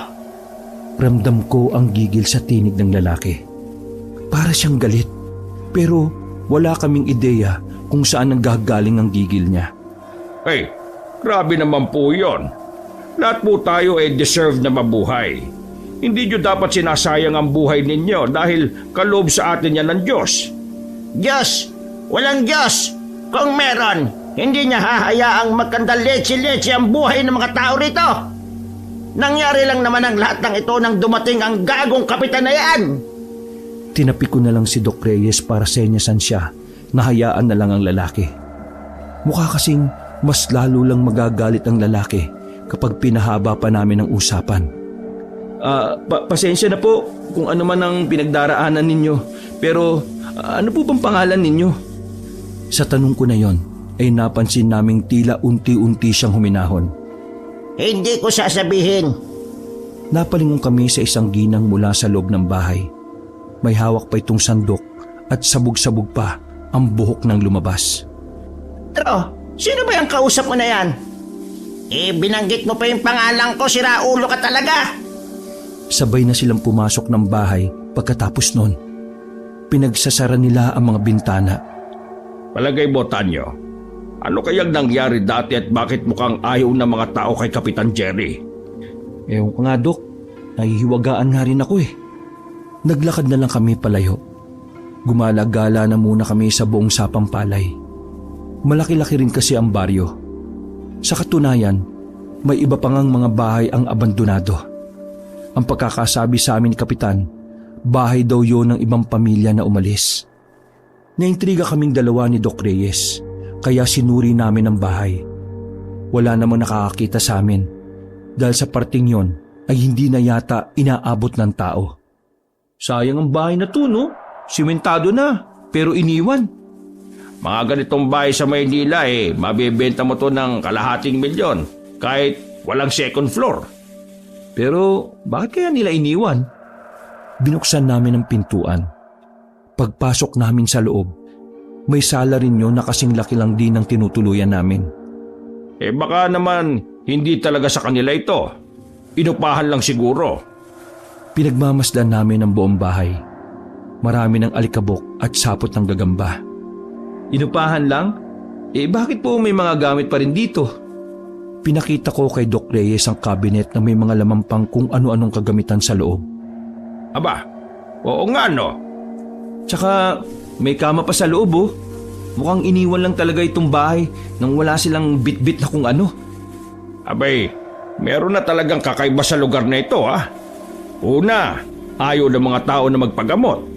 [SPEAKER 1] Ramdam ko ang gigil sa tinig ng lalaki. Para siyang galit. Pero wala kaming ideya kung saan nanggagaling ang gigil niya.
[SPEAKER 3] grabe naman po yun. Lahat po tayo deserve na mabuhay. Hindi nyo dapat sinasayang ang buhay ninyo dahil kaloob sa atin yan ng Diyos.
[SPEAKER 5] Diyos! Walang Diyos! Kung meron, hindi niya hahayaang magkandaletse-letse ang buhay ng mga tao rito. Nangyari lang naman ang lahat ng ito nang dumating ang gagong kapitan na yan.
[SPEAKER 1] Tinapi ko na lang si Doc Reyes para senyasan siya na hayaan na lang ang lalaki. Mukha kasing mas lalo lang magagalit ang lalaki kapag pinahaba pa namin ang usapan. Pasensya na po kung ano man ang pinagdaraanan ninyo. Pero ano po bang pangalan ninyo? Sa tanong ko na yon ay napansin naming tila unti-unti siyang huminahon.
[SPEAKER 5] Hindi ko sasabihin.
[SPEAKER 1] Napalingon kami sa isang ginang mula sa loob ng bahay. May hawak pa itong sandok at sabog-sabog pa ang buhok ng lumabas.
[SPEAKER 5] Pero, sino ba yung kausap mo na yan? Binanggit mo pa yung pangalan ko, siraulo ka talaga.
[SPEAKER 1] Sabay na silang pumasok ng bahay pagkatapos nun. Pinagsasara nila ang mga bintana.
[SPEAKER 2] Palagay mo, Tanyo, ano kayang nangyari dati at bakit mukhang ayaw ng mga tao kay Kapitan Jerry?
[SPEAKER 1] Ewan ko nga, Dok. Nahihiwagaan nga rin ako eh. Naglakad na lang kami palayo. Gumala-gala na muna kami sa buong sapang palay. Malaki-laki rin kasi ang baryo. Sa katunayan, may iba pang mga bahay ang abandonado. Ang pagkakasabi sa amin ni Kapitan, bahay daw yon ng ibang pamilya na umalis. Naintriga kaming dalawa ni Doc Reyes, kaya sinuri namin ang bahay. Wala namang nakakakita sa amin, dahil sa parting yon ay hindi na yata inaabot ng tao. Sayang ang bahay na to, no? Simentado na, pero iniwan.
[SPEAKER 2] Mga ganitong bahay sa Maynila mabibenta mo to ng $250,000 kahit walang second floor.
[SPEAKER 1] Pero bakit kaya nila iniwan? Binuksan namin ang pintuan. Pagpasok namin sa loob, may sala rin yun na kasing laki lang din ang tinutuluyan namin.
[SPEAKER 2] Baka naman hindi talaga sa kanila ito. Inupahan lang siguro.
[SPEAKER 1] Pinagmamasdan namin ang buong bahay. Marami ng alikabok at sapot ng gagamba. Inupahan lang? Bakit po may mga gamit pa rin dito? Pinakita ko kay Doc Reyes ang cabinet na may mga laman pang kung ano-anong kagamitan sa loob.
[SPEAKER 2] Aba, oo nga no.
[SPEAKER 1] Tsaka may kama pa sa loob oh. Mukhang iniwan lang talaga itong bahay nang wala silang bit-bit na kung ano.
[SPEAKER 2] Abay, meron na talagang kakaiba sa lugar na ito ha. Una, ayaw ng mga tao na magpagamot.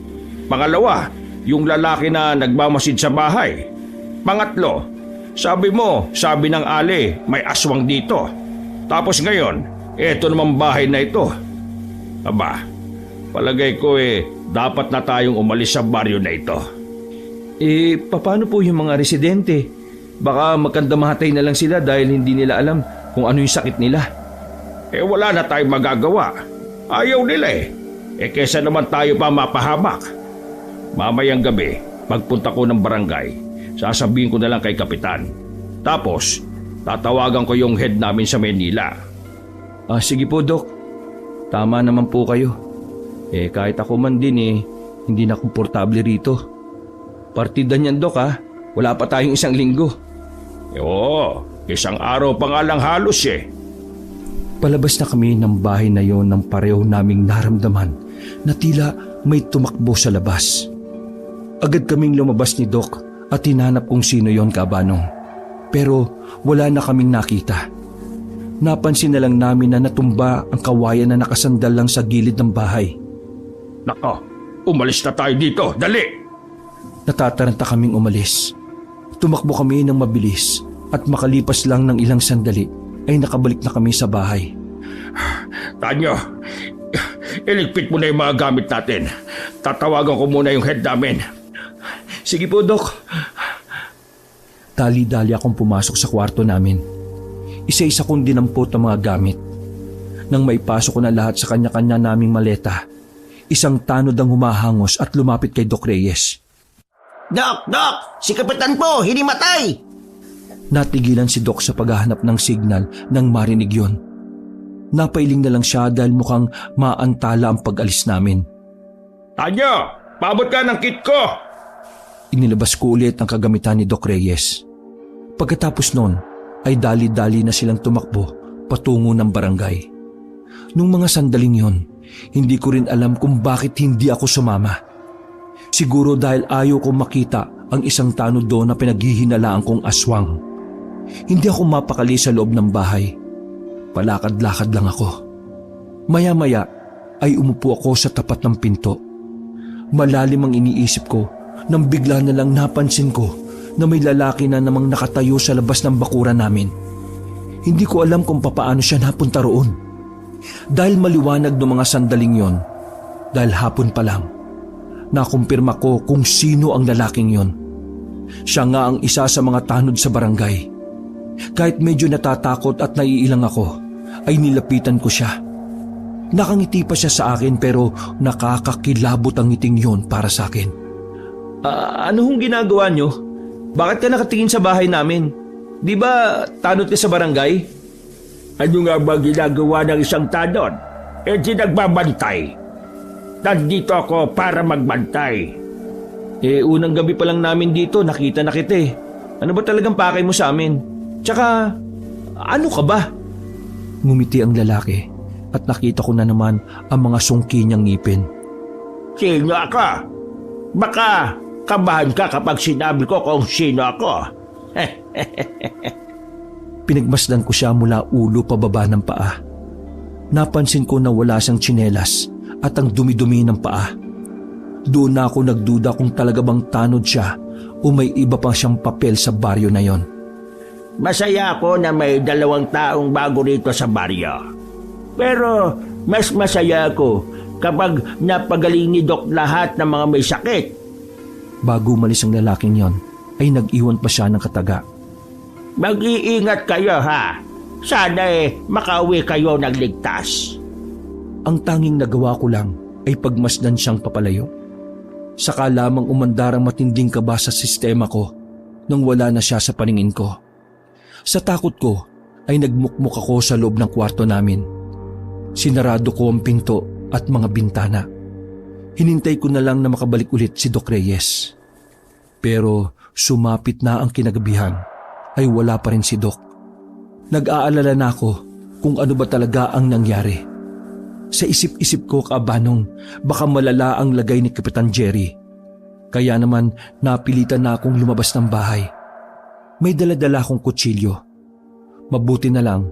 [SPEAKER 2] Pangalawa, yung lalaki na nagmamasid sa bahay. Pangatlo, sabi ng Ali, may aswang dito. Tapos ngayon, eto namang bahay na ito. Aba, palagay ko dapat na tayong umalis sa baryo na ito.
[SPEAKER 1] Paano po yung mga residente? Baka magkandamahatay na lang sila dahil hindi nila alam kung ano yung sakit nila.
[SPEAKER 2] Wala na tayong magagawa. Ayaw nila kesa naman tayo pa mapahamak. Mamayang gabi, pagpunta ko ng barangay, sasabihin ko na lang kay Kapitan. Tapos, tatawagan ko yung head namin sa Manila.
[SPEAKER 1] Sige po, Doc. Tama naman po kayo. Kahit ako man din hindi na komportable rito. Partida niyan, Doc ha. Wala pa tayong 1 linggo.
[SPEAKER 2] Oo, 1 araw pa nga lang halos
[SPEAKER 1] Palabas na kami ng bahay na yon nang pareho naming naramdaman na tila may tumakbo sa labas. Agad kaming lumabas ni Doc at hinanap kung sino yon, Kabanong. Pero wala na kaming nakita. Napansin na lang namin na natumba ang kawayan na nakasandal lang sa gilid ng bahay.
[SPEAKER 2] Nako, umalis na tayo dito, dali!
[SPEAKER 1] Natataranta kaming umalis. Tumakbo kami ng mabilis at makalipas lang ng ilang sandali ay nakabalik na kami sa bahay.
[SPEAKER 2] Tanyo, iligpit mo na yung mga gamit natin. Tatawagan ko muna yung head namin.
[SPEAKER 1] Sige po, Doc. Dali-dali akong pumasok sa kwarto namin. Isa-isa kong dinampot ang mga gamit. Nang maipasok ko na lahat sa kanya-kanya naming maleta, isang tanod ang humahangos at lumapit kay Doc Reyes.
[SPEAKER 5] Doc! Si Kapitan po, hinimatay!
[SPEAKER 1] Natigilan si Doc sa paghahanap ng signal nang marinig yon. Napailing na lang siya dahil mukhang maantala ang pag-alis namin.
[SPEAKER 2] Tanyo, paabot ka ng kit ko!
[SPEAKER 1] Inilabas ko ulit ang kagamitan ni Doc Reyes. Pagkatapos nun, ay dali-dali na silang tumakbo patungo ng barangay. Nung mga sandaling yon, hindi ko rin alam kung bakit hindi ako sumama. Siguro dahil ayaw kong makita ang isang tanod doon na pinaghihinalaan kong aswang. Hindi ako mapakali sa loob ng bahay. Palakad-lakad lang ako. Maya-maya ay umupo ako sa tapat ng pinto. Malalim ang iniisip ko nang bigla na lang napansin ko na may lalaki na namang nakatayo sa labas ng bakuran namin. Hindi ko alam kung papaano siya napunta roon. Dahil maliwanag ng mga sandaling yon, dahil hapon pa lang, nakumpirma ko kung sino ang lalaking yon. Siya nga ang isa sa mga tanod sa barangay. Kahit medyo natatakot at naiilang ako, ay nilapitan ko siya. Nakangiti pa siya sa akin pero nakakakilabot ang ngiting yon para sa akin.
[SPEAKER 3] Ano hong ginagawa nyo? Bakit ka nakatingin sa bahay namin? Di ba tanod ka sa barangay?
[SPEAKER 4] Ano nga ba ginagawa ng isang tanod? Di nagbabantay. Nandito ako para magbantay.
[SPEAKER 3] Unang gabi pa lang namin dito, nakita na kita eh. Ano ba talagang pakay mo sa amin? Tsaka, ano ka ba?
[SPEAKER 1] Ngumiti ang lalaki at nakita ko na naman ang mga sungki niyang ngipin.
[SPEAKER 4] Sino ako? Baka kabahan ka kapag sinabi ko kung sino ako.
[SPEAKER 1] Pinagmasdan ko siya mula ulo pababa ng paa. Napansin ko na wala siyang tsinelas at ang dumi-dumi ng paa. Doon na ako nagduda kung talaga bang tanod siya o may iba pa siyang papel sa baryo na yon.
[SPEAKER 4] Masaya ako na may 2 taong bago rito sa baryo. Pero mas masaya ako kapag napagaling ni Doc lahat ng mga may sakit.
[SPEAKER 1] Bago umalis ang lalaking yon, ay nag-iwan pa siya ng kataga.
[SPEAKER 4] Mag-iingat kayo ha. Sana makauwi kayo nagligtas.
[SPEAKER 1] Ang tanging nagawa ko lang ay pagmasdan siyang papalayo. Saka lamang umandar ang matinding kaba sa sistema ko nang wala na siya sa paningin ko. Sa takot ko ay nagmukmuk ako sa loob ng kwarto namin. Sinarado ko ang pinto at mga bintana. Hinintay ko na lang na makabalik ulit si Doc Reyes. Pero sumapit na ang kinagabihan ay wala pa rin si Doc. Nag-aalala na ako kung ano ba talaga ang nangyari. Sa isip-isip ko kaabanong baka malala ang lagay ni Kapitan Jerry. Kaya naman napilitan na akong lumabas ng bahay. May dala-dala akong kutsilyo. Mabuti na lang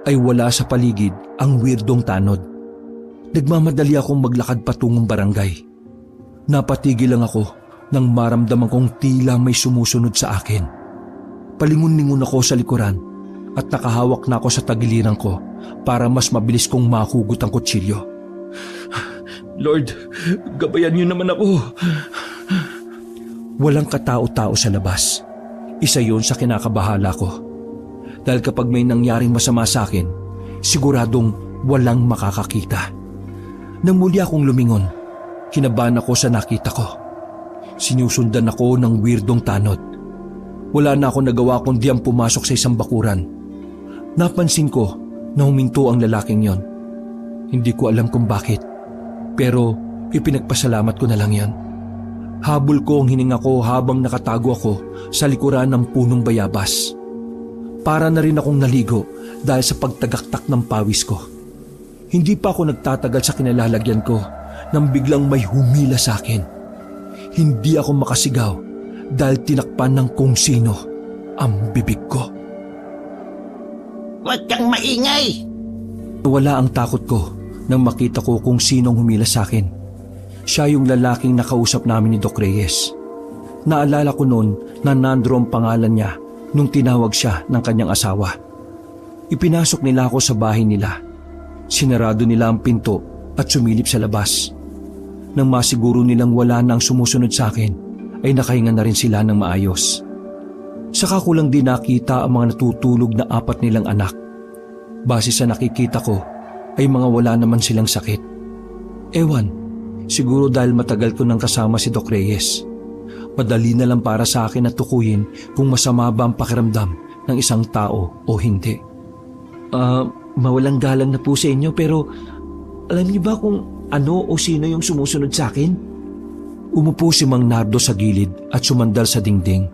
[SPEAKER 1] ay wala sa paligid ang weirdong tanod. Nagmamadali akong maglakad patungong barangay. Napatigil lang ako nang maramdaman kong tila may sumusunod sa akin. Palingon-lingon ako sa likuran at nakahawak na ako sa tagiliran ko para mas mabilis kong mahugot ang kutsilyo.
[SPEAKER 3] Lord, gabayan niyo naman ako.
[SPEAKER 1] Walang katao-tao sa labas. Isa yun sa kinakabahala ko. Dahil kapag may nangyaring masama sa akin, siguradong walang makakakita. Nang muli akong lumingon, kinabahan ako sa nakita ko. Sinusundan ako ng weirdong tanod. Wala na ako nagawa kundi ang pumasok sa isang bakuran. Napansin ko na huminto ang lalaking yon. Hindi ko alam kung bakit, pero ipinagpasalamat ko na lang yan. Habol ko ang hininga ko habang nakatago ako sa likuran ng punong bayabas. Para na rin akong naligo dahil sa pagtagaktak ng pawis ko. Hindi pa ako nagtatagal sa kinalalagyan ko nang biglang may humila sa akin. Hindi ako makasigaw dahil tinakpan ng kung sino ang bibig ko.
[SPEAKER 5] Huwag kang maingay!
[SPEAKER 1] Wala ang takot ko nang makita ko kung sinong humila sa akin. Siya yung lalaking nakausap namin ni Doc Reyes. Naalala ko noon na Nandro ang pangalan niya nung tinawag siya ng kanyang asawa. Ipinasok nila ako sa bahay nila. Sinarado nila ang pinto at sumilip sa labas. Nang masiguro nilang wala nang sumusunod sa akin, ay nakahinga na rin sila ng maayos. Saka ko lang din nakita ang mga natutulog na 4 nilang anak. Base sa nakikita ko, ay mga wala naman silang sakit. Ewan, siguro dahil matagal ko nang kasama si Doc Reyes. Madali na lang para sa akin na tukuyin kung masama ba ang pakiramdam ng isang tao o hindi. Mawalang galang na po sa inyo pero alam niyo ba kung ano o sino yung sumusunod sa akin? Umupo si Mang Nardo sa gilid at sumandal sa dingding.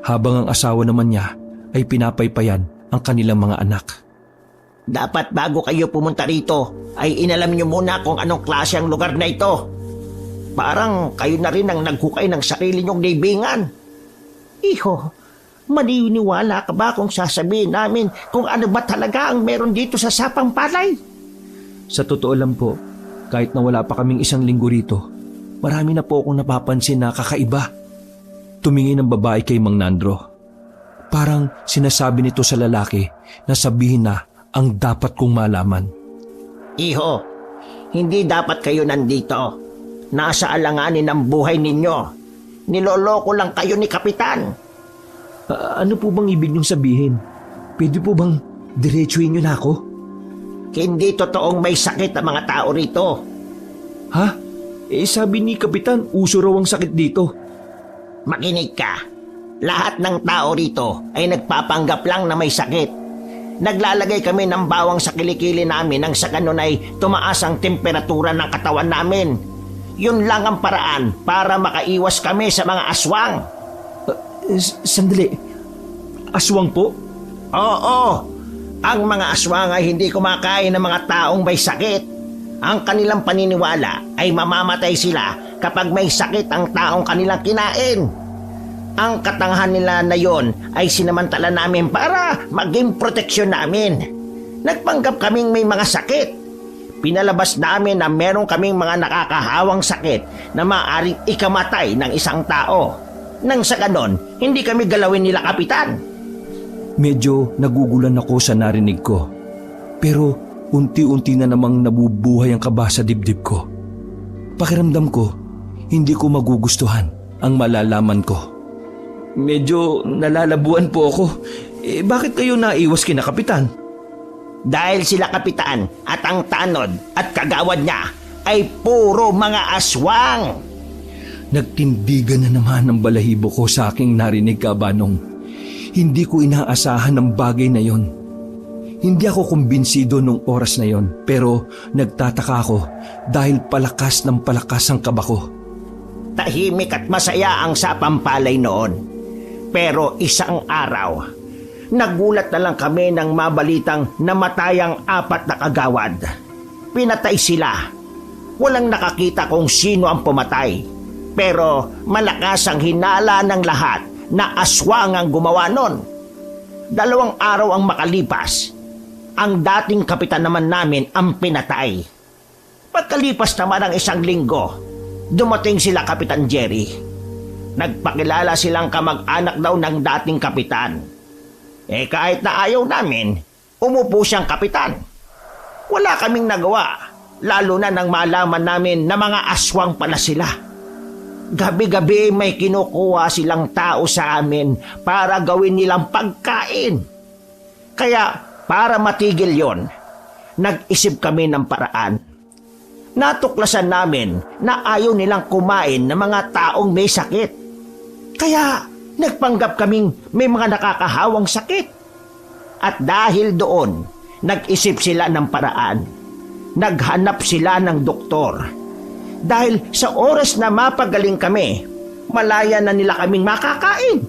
[SPEAKER 1] Habang ang asawa naman niya ay pinapaypayan ang kanilang mga anak.
[SPEAKER 5] Dapat bago kayo pumunta rito ay inalam niyo muna kung anong klase ang lugar na ito. Parang kayo na rin ang naghukay ng sarili niyong libingan. Iho, maniniwala ka ba kung sasabihin namin kung ano ba talaga ang meron dito sa Sapang Palay?
[SPEAKER 1] Sa totoo lang po, kahit na wala pa kaming 1 linggo rito, marami na po akong napapansin na kakaiba. Tumingin ang babae kay Mang Nandro. Parang sinasabi nito sa lalaki na sabihin na ang dapat kong malaman.
[SPEAKER 5] Iho, hindi dapat kayo nandito. Nasa alanganin ang buhay ninyo. Niloloko lang kayo ni Kapitan.
[SPEAKER 3] Ano po bang ibig niyong sabihin? Pwede po bang diretsuhin niyo na ako?
[SPEAKER 5] Hindi totoong may sakit ang mga tao rito.
[SPEAKER 3] Ha? Sabi ni Kapitan, uso raw ang sakit dito.
[SPEAKER 5] Makinig ka. Lahat ng tao rito ay nagpapanggap lang na may sakit. Naglalagay kami ng bawang sa kilikili namin nang sa ganun ay tumaas ang temperatura ng katawan namin. Yun lang ang paraan para makaiwas kami sa mga aswang.
[SPEAKER 3] Sandali. Aswang po?
[SPEAKER 5] Oo. Ang mga aswang ay hindi kumakain ng mga taong may sakit. Ang kanilang paniniwala ay mamamatay sila kapag may sakit ang taong kanilang kinain. Ang katangahan nila na yon ay sinamantala namin para maging proteksyon namin. Nagpanggap kaming may mga sakit. Pinalabas namin na meron kaming mga nakakahawang sakit na maaaring ikamatay ng isang tao. Nang sa ganon, hindi kami galawin nila, Kapitan.
[SPEAKER 1] Medyo nagugulan ako sa narinig ko. Pero unti-unti na namang nabubuhay ang kaba sa dibdib ko. Pakiramdam ko, hindi ko magugustuhan ang malalaman ko.
[SPEAKER 3] Medyo nalalabuan po ako. Bakit kayo naiwas kina Kapitan?
[SPEAKER 5] Dahil sila Kapitan at ang tanod at kagawad niya ay puro mga aswang.
[SPEAKER 1] Nagtindigan na naman ang balahibo ko sa aking narinig, Kabanong. Hindi ko inaasahan ang bagay na yon. Hindi ako kumbinsido nung oras na yon, pero nagtataka ako dahil palakas ng palakas ang kaba ko.
[SPEAKER 5] Tahimik at masaya ang sapampalay noon. Pero isang araw, nagulat na lang kami nang mabalitang namatay ang 4 na kagawad. Pinatay sila. Walang nakakita kung sino ang pumatay. Pero malakas ang hinala ng lahat na aswang ang gumawa nun. 2 araw ang makalipas. Ang dating kapitan naman namin ang pinatay. Pagkalipas naman ng 1 linggo, dumating sila Kapitan Jerry. Nagpakilala silang kamag-anak daw ng dating kapitan. Kahit na ayaw namin, umupo siyang kapitan. Wala kaming nagawa, lalo na nang malaman namin na mga aswang pala sila. Gabi-gabi may kinukuha silang tao sa amin para gawin nilang pagkain. Kaya para matigil yon, nag-isip kami ng paraan. Natuklasan namin na ayaw nilang kumain ng mga taong may sakit. Kaya nagpanggap kaming may mga nakakahawang sakit. At dahil doon, nag-isip sila ng paraan. Naghanap sila ng doktor. Dahil sa oras na mapagaling kami, malaya na nila kaming makakain.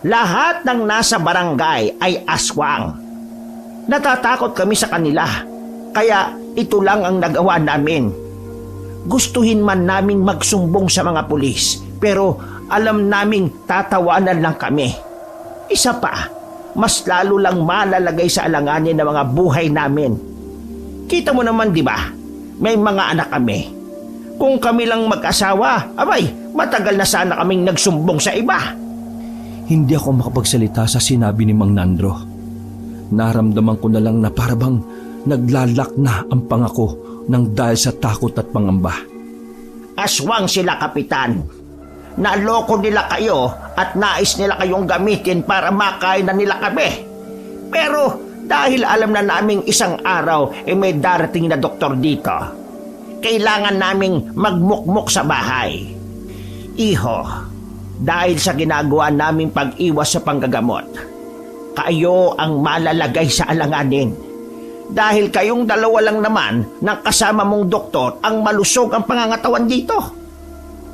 [SPEAKER 5] Lahat ng nasa barangay ay aswang. Natatakot kami sa kanila. Kaya ito lang ang nagawa namin. Gustuhin man naming magsumbong sa mga pulis, pero alam naming tatawanan lang kami. Isa pa, mas lalo lang malalagay sa alanganin ng mga buhay namin. Kita mo naman, di ba? May mga anak kami. Kung kami lang mag-asawa, abay, matagal na sana kaming nagsumbong sa iba.
[SPEAKER 1] Hindi ako makapagsalita sa sinabi ni Mang Nandro. Naramdaman ko na lang na parabang naglalak na ang pangako ng dahil sa takot at pangamba.
[SPEAKER 5] Aswang sila, Kapitan. Naloko nila kayo at nais nila kayong gamitin para makain na nila kami. Pero dahil alam na naming isang araw may darating na doktor dito, kailangan naming magmukmok sa bahay. Iho, dahil sa ginagawa naming pag-iwas sa panggagamot, kayo ang malalagay sa alanganin. Dahil kayong 2 lang naman ng kasama mong doktor ang malusog ang pangangatawan dito.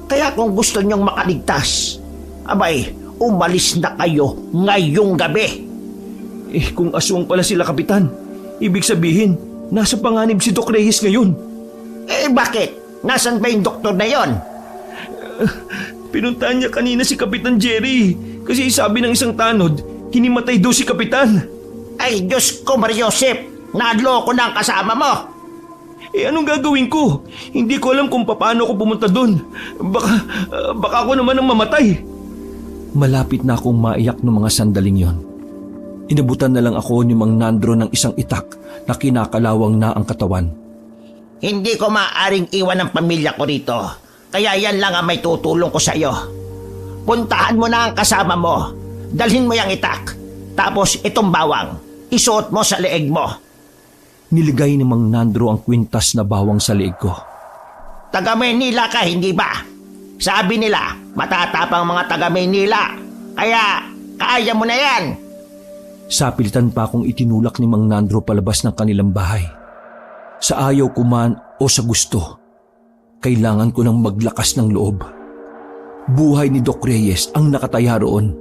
[SPEAKER 5] Kaya kung gusto niyong makaligtas, abay, umalis na kayo ngayong gabi.
[SPEAKER 3] Kung aswang pala sila, Kapitan, ibig sabihin, nasa panganib si Doc Reyes ngayon.
[SPEAKER 5] Bakit? Nasaan ba yung doktor na yon?
[SPEAKER 3] Pinuntahan niya kanina si Kapitan Jerry kasi sabi ng isang tanod, hinimatay daw si Kapitan.
[SPEAKER 5] Ay, Diyos ko, Mariosep, naloko na ang kasama mo.
[SPEAKER 3] Anong gagawin ko? Hindi ko alam kung paano ako pumunta doon. Baka ako naman ang mamatay.
[SPEAKER 1] Malapit na akong maiyak ng mga sandaling yon. Inabutan na lang ako ni Mang Nandro ng isang itak na kinakalawang na ang katawan.
[SPEAKER 5] Hindi ko maaaring iwan ang pamilya ko rito. Kaya yan lang ang may tutulong ko sa iyo. Puntahan mo na ang kasama mo. Dalhin mo yung itak. Tapos itong bawang, isuot mo sa leeg mo.
[SPEAKER 1] Niligay ni Mang Nandro ang kwintas na bawang sa leeg ko.
[SPEAKER 5] Taga Maynila ka, hindi ba? Sabi nila, matatapang mga taga Maynila. Kaya, kaya mo na yan.
[SPEAKER 1] Sapilitan pa akong itinulak ni Mang Nandro palabas ng kanilang bahay. Sa ayaw ko man o sa gusto, kailangan ko ng maglakas ng loob. Buhay ni Doc Reyes ang nakataya roon.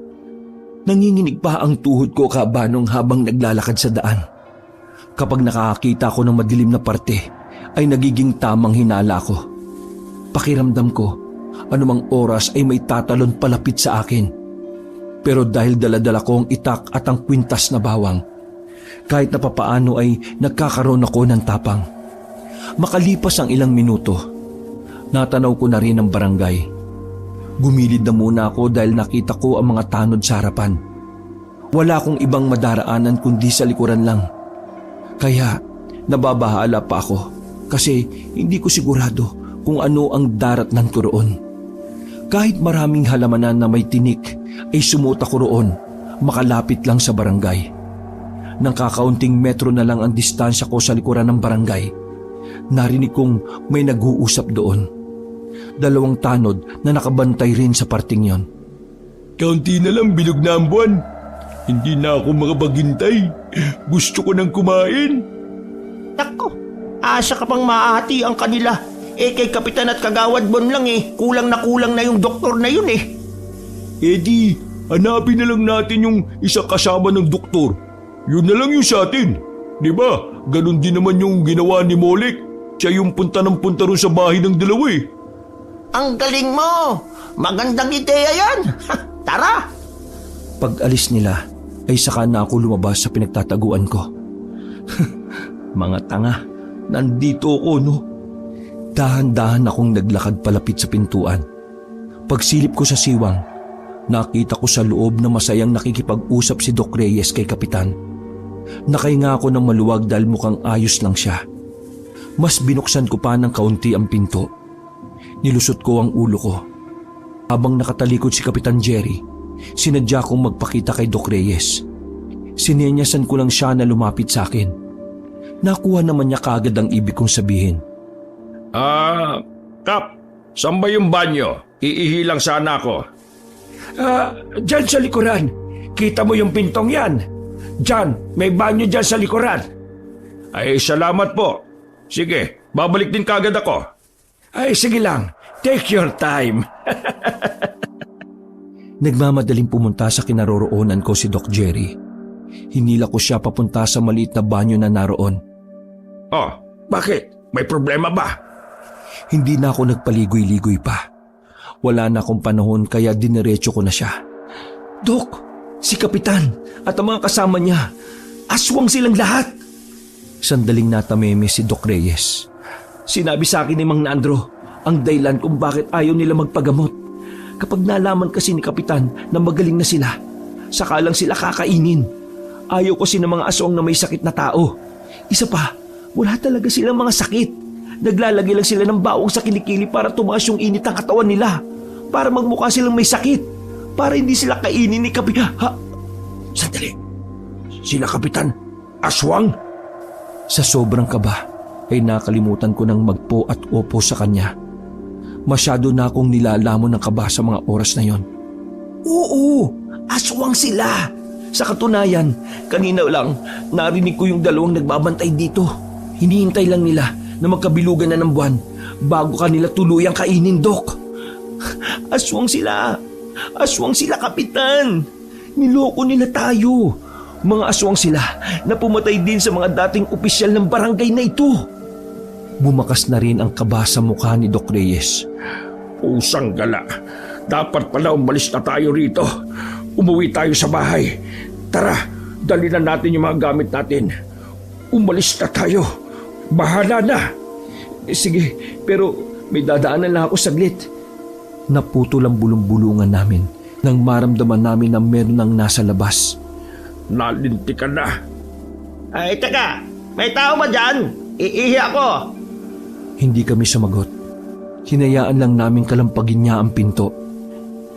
[SPEAKER 1] Nanginginig pa ang tuhod ko kabanong habang naglalakad sa daan. Kapag nakakita ko ng madilim na parte, ay nagiging tamang hinala ko. Pakiramdam ko, anumang oras ay may tatalon palapit sa akin. Pero dahil daladala ko ang itak at ang kwintas na bawang, kahit na papaano ay nagkakaroon ako ng tapang. Makalipas ang ilang minuto, natanaw ko na rin ang barangay. Gumilid na muna ako dahil nakita ko ang mga tanod sa harapan. Wala akong ibang madaraanan kundi sa likuran lang. Kaya nababahala pa ako kasi hindi ko sigurado kung ano ang daratnan ko roon. Kahit maraming halamanan na may tinik ay sumuot ako roon, makalapit lang sa barangay. Nang kakaunting metro na lang ang distansya ko sa likuran ng barangay, narinig kong may nag-uusap doon. 2 tanod na nakabantay rin sa parting yon.
[SPEAKER 4] Kaunti na lang bilog na ang buwan. Hindi na ako makapaghintay. Gusto ko nang kumain.
[SPEAKER 5] Nako, asa ka pang maahati ang kanila. Kay Kapitan at Kagawad Bon lang kulang na yung doktor na yun
[SPEAKER 4] Eddie, hanapin na lang natin yung isa kasama ng doktor. Yun na lang yung sa atin. Di ba? Ganon din naman yung ginawa ni Molek. Siya yung punta ng punta ron sa bahay ng dalawa
[SPEAKER 5] Ang galing mo! Magandang ideya yan! Tara!
[SPEAKER 1] Pag alis nila, ay saka na ako lumabas sa pinagtataguan ko. Mga tanga, nandito ako no. Dahan-dahan akong naglakad palapit sa pintuan. Pagsilip ko sa siwang, nakita ko sa loob na masayang nakikipag-usap si Doc Reyes kay Kapitan. Nakahinga ako ng maluwag dahil mukhang ayos lang siya. Mas binuksan ko pa ng kaunti ang pinto. Nilusot ko ang ulo ko. Habang nakatalikod si Kapitan Jerry, sinadya kong magpakita kay Doc Reyes. Sinenyasan ko lang siya na lumapit sa akin. Nakuha naman niya kaagad ang ibig kong sabihin.
[SPEAKER 2] Kap, saan ba yung banyo? Iihi lang sana ako.
[SPEAKER 4] Diyan sa likuran. Kita mo yung pintong yan. Diyan, may banyo diyan sa likuran.
[SPEAKER 2] Ay, salamat po. Sige, babalik din kagad ako.
[SPEAKER 4] Ay, sige lang. Take your time.
[SPEAKER 1] Nagmamadaling pumunta sa kinaroroonan ko si Doc Jerry. Hinila ko siya papunta sa maliit na banyo na naroon.
[SPEAKER 2] Oh, bakit? May problema ba?
[SPEAKER 1] Hindi na ako nagpaligoy-ligoy pa. Wala na akong panahon kaya diniretso ko na siya. Dok, si Kapitan at ang mga kasama niya, aswang silang lahat. Sandaling natameme si Doc Reyes. Sinabi sa akin ni Mang Nandro ang dahilan kung bakit ayaw nila magpagamot. Kapag nalaman kasi ni Kapitan na magaling na sila, saka lang sila kakainin. Ayaw kasi ng mga aswang na may sakit na tao. Isa pa, wala talaga silang mga sakit. Naglalagay lang sila ng bawang sa kilikili para tumaas yung init ng katawan nila. Para magmukha silang may sakit. Para hindi sila kainin ni Kapitan.
[SPEAKER 4] Sandali. Sila Kapitan, aswang?
[SPEAKER 1] Sa sobrang kaba, ay nakalimutan ko ng magpo at opo sa kanya. Masyado na akong nilalamon ng kaba sa mga oras na yon. Oo, aswang sila. Sa katunayan, kanina lang narinig ko yung 2 nagbabantay dito. Hinihintay lang nila na magkabilugan na ng buwan bago kanila tuluyang kainin, Dok. Aswang sila. Aswang sila, Kapitan. Niloko nila tayo. Mga aswang sila na pumatay din sa mga dating opisyal ng barangay na ito. Bumakas na rin ang kaba sa mukha ni Doc Reyes.
[SPEAKER 2] Pusang gala. Dapat pala umalis na tayo rito. Umuwi tayo sa bahay. Tara, dali na natin yung mga gamit natin. Umalis na tayo. Bahala na.
[SPEAKER 1] Sige, pero may dadaanan lang ako saglit. Naputol ang bulong-bulungan namin nang maramdaman namin na meron nang nasa labas.
[SPEAKER 4] nalintikan na.
[SPEAKER 5] Ay, teka, may tao ba dyan? Iihi ako.
[SPEAKER 1] Hindi kami sumagot. Hinayaan lang namin kalampagin niya ang pinto.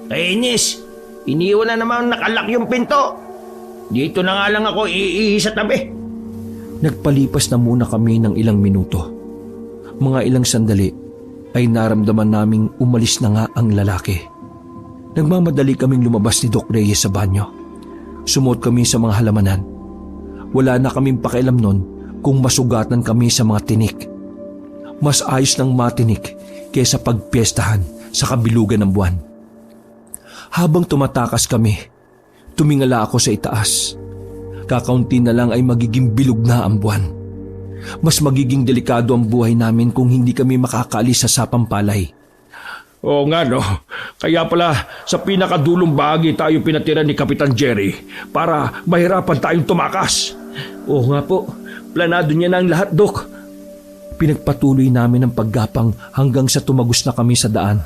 [SPEAKER 5] Kainis, iniwan na naman nakalak yung pinto. Dito na nga lang ako iihi sa tabi.
[SPEAKER 1] Nagpalipas na muna kami ng ilang minuto. Mga ilang sandali ay naramdaman naming umalis na nga ang lalaki. Nagmamadali kaming lumabas ni Doc Reyes sa banyo. Sumuot kami sa mga halamanan. Wala na kaming pakialam nun kung masugatan kami sa mga tinik. Mas ayos nang matinik kaysa pagpiestahan sa kabilugan ng buwan. Habang tumatakas kami, tumingala ako sa itaas. Kakaunti na lang ay magiging bilog na ang buwan. Mas magiging delikado ang buhay namin kung hindi kami makakaalis sa sapang palay.
[SPEAKER 4] Oo nga no, kaya pala sa pinakadulong bahagi tayo pinatira ni Kapitan Jerry para mahirapan tayong tumakas.
[SPEAKER 3] Oo nga po, planado niya na ang lahat, Dok.
[SPEAKER 1] Pinagpatuloy namin ang paggapang hanggang sa tumagos na kami sa daan.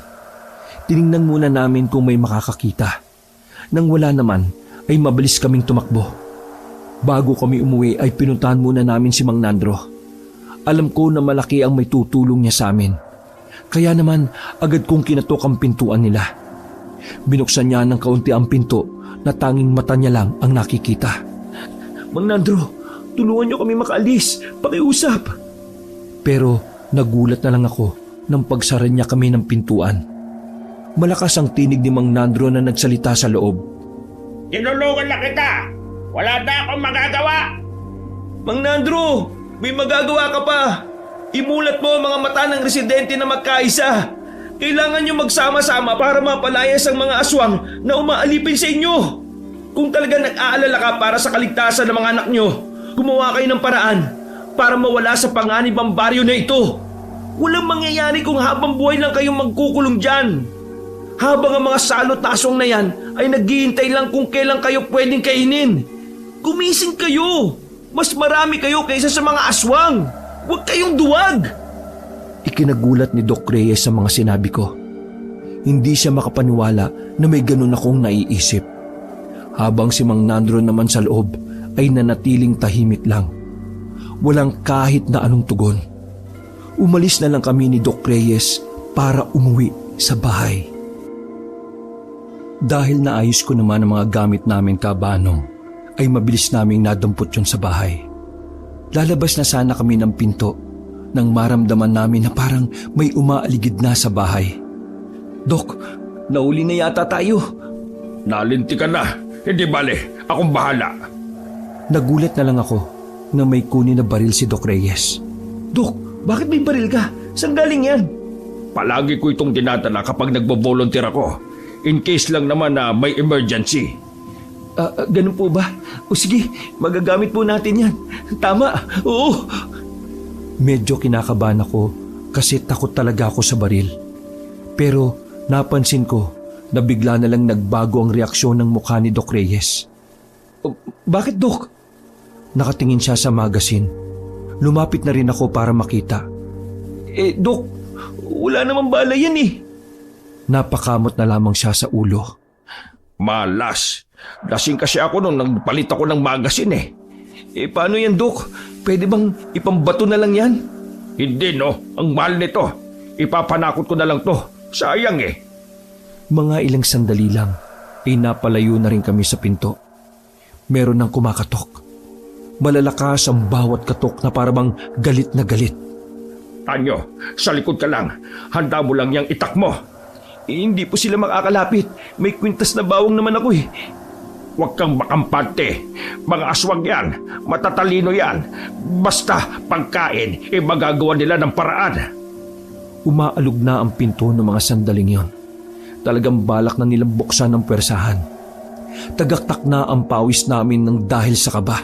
[SPEAKER 1] Tiningnan muna namin kung may makakakita. Nang wala naman, ay mabilis kaming tumakbo. Bago kami umuwi ay pinuntahan muna namin si Mang Nandro. Alam ko na malaki ang may tutulong niya sa amin. Kaya naman agad kong kinatok ang pintuan nila. Binuksan niya ng kaunti ang pinto na tanging mata niya lang ang nakikita.
[SPEAKER 3] Mang Nandro, tulungan niyo kami makaalis. Pakiusap.
[SPEAKER 1] Pero nagulat na lang ako nang pagsara niya kami ng pintuan. Malakas ang tinig ni Mang Nandro na nagsalita sa loob.
[SPEAKER 5] Tinulungan na kita. Wala na akong magagawa.
[SPEAKER 3] Mang Nandro, may magagawa ka pa. Imulat mo ang mga mata ng residente na magkaisa. Kailangan niyo magsama-sama para mapalayas ang mga aswang na umaalipin sa inyo. Kung talaga nag-aalala ka para sa kaligtasan ng mga anak niyo, gumawa kayo ng paraan para mawala sa panganib ang baryo na ito. Walang mangyayari kung habang buhay lang kayong magkukulong dyan. Habang ang mga salot na aswang na yan ay naghihintay lang kung kailan kayo pwedeng kainin. Gumising kayo! Mas marami kayo kaysa sa mga aswang! Huwag kayong duwag!
[SPEAKER 1] Ikinagulat ni Doc Reyes sa mga sinabi ko. Hindi siya makapaniwala na may ganun akong naiisip. Habang si Mang Nandro naman sa loob ay nanatiling tahimik lang. Walang kahit na anong tugon. Umalis na lang kami ni Doc Reyes para umuwi sa bahay. Dahil naayos ko naman ang mga gamit namin kabanong, ay mabilis naming nadampot yun sa bahay. Lalabas na sana kami ng pinto nang maramdaman namin na parang may umaaligid na sa bahay.
[SPEAKER 3] Dok, nauli na yata tayo.
[SPEAKER 4] Nalintikan na, hindi bale, akong bahala.
[SPEAKER 1] Nagulat na lang ako na may kunin na baril si Doc Reyes.
[SPEAKER 3] Dok, bakit may baril ka? Saan galing yan?
[SPEAKER 4] Palagi ko itong dinadala kapag nagbo-volunteer ako. In case lang naman na may emergency.
[SPEAKER 3] Ganun po ba? O sige, magagamit po natin yan. Tama, oo.
[SPEAKER 1] Medyo kinakabahan ako kasi takot talaga ako sa baril. Pero napansin ko na bigla na lang nagbago ang reaksyon ng mukha ni Doc Reyes.
[SPEAKER 3] Bakit, Dok?
[SPEAKER 1] Nakatingin siya sa magazine. Lumapit na rin ako para makita.
[SPEAKER 3] Dok, wala namang bala yan eh.
[SPEAKER 1] Napakamot na lamang siya sa ulo.
[SPEAKER 4] Malas. Lasing kasi ako nung nagpalit ako ng magasin eh.
[SPEAKER 3] Paano yan, Dok? Pwede bang ipambato na lang yan?
[SPEAKER 4] Hindi no, ang mahal nito. Ipapanakot ko na lang to. Sayang eh.
[SPEAKER 1] Mga ilang sandali lang ay napalayo na rin kami sa pinto. Meron nang kumakatok. Malalakas ang bawat katok na parang galit na galit.
[SPEAKER 4] Tanyo, sa likod ka lang. Handa mo lang yang itak mo.
[SPEAKER 3] Hindi po sila makakalapit. May kwintas na bawang naman ako eh.
[SPEAKER 4] Huwag kang makampante. Mga aswang yan. Matatalino yan. Basta pagkain, magagawa nila ng paraan.
[SPEAKER 1] Umaalog na ang pinto ng mga sandaling yon. Talagang balak na nilang buksan ng pwersahan. Tagaktak na ang pawis namin ng dahil sa kaba.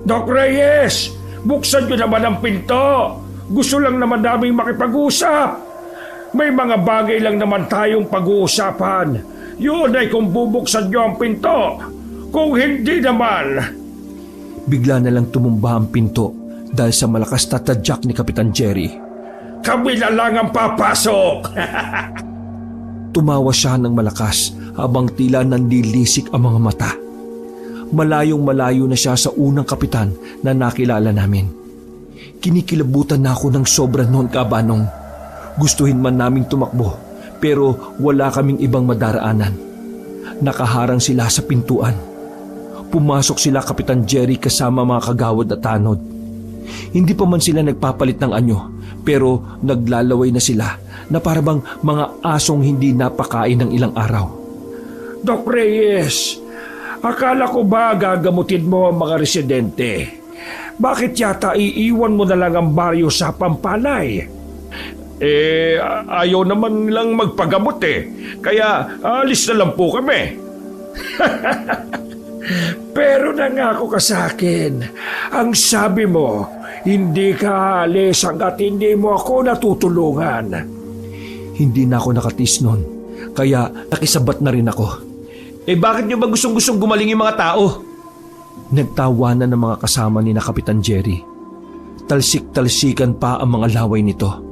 [SPEAKER 4] Doc Reyes! Buksan nyo naman ang pinto! Gusto lang naman naming makipag-usap. May mga bagay lang naman tayong pag-uusapan. Yun ay kung bubuksan nyo ang pinto. Kung hindi naman...
[SPEAKER 1] Bigla na lang tumumba ang pinto dahil sa malakas na tadyak ni Kapitan Jerry.
[SPEAKER 4] Kami na lang ang papasok!
[SPEAKER 1] Tumawa siya ng malakas habang tila nandilisik ang mga mata. Malayong malayo na siya sa unang kapitan na nakilala namin. Kinikilabutan na ako ng sobra noon, Kabanong. Gustuhin man naming tumakbo pero wala kaming ibang madaraanan. Nakaharang sila sa pintuan. Pumasok sila Kapitan Jerry kasama mga kagawad at tanod. Hindi pa man sila nagpapalit ng anyo pero naglalaway na sila na parabang mga asong hindi napakain ng ilang araw.
[SPEAKER 4] Doc Reyes, akala ko ba gagamutin mo ang mga residente? Bakit yata iiwan mo na lang ang baryo sa Pampalay?
[SPEAKER 3] Ayaw naman lang magpagamot kaya alis na lang po kami.
[SPEAKER 4] Pero nangako ka sa akin. Ang sabi mo, hindi ka alis hanggat hindi mo ako natutulungan.
[SPEAKER 1] Hindi na ako nakatis noon, kaya nakisabat na rin ako.
[SPEAKER 3] Bakit nyo ba gustong-gustong gumaling yung mga tao?
[SPEAKER 1] Nagtawanan ng mga kasama ni na Kapitan Jerry. Talsik-talsikan pa ang mga laway nito.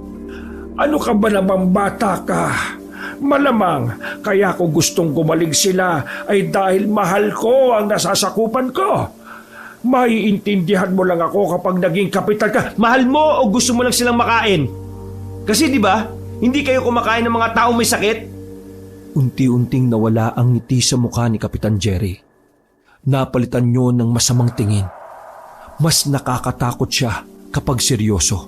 [SPEAKER 4] Ano ka ba namang bata ka? Malamang kaya ko gustong gumaling sila ay dahil mahal ko ang nasasakupan ko. Maiintindihan mo lang ako kapag naging kapitan ka.
[SPEAKER 3] Mahal mo o gusto mo lang silang makain? Kasi di ba, hindi kayo kumakain ng mga taong may sakit?
[SPEAKER 1] Unti-unting nawala ang ngiti sa mukha ni Kapitan Jerry. Napalitan niyo ng masamang tingin. Mas nakakatakot siya kapag seryoso.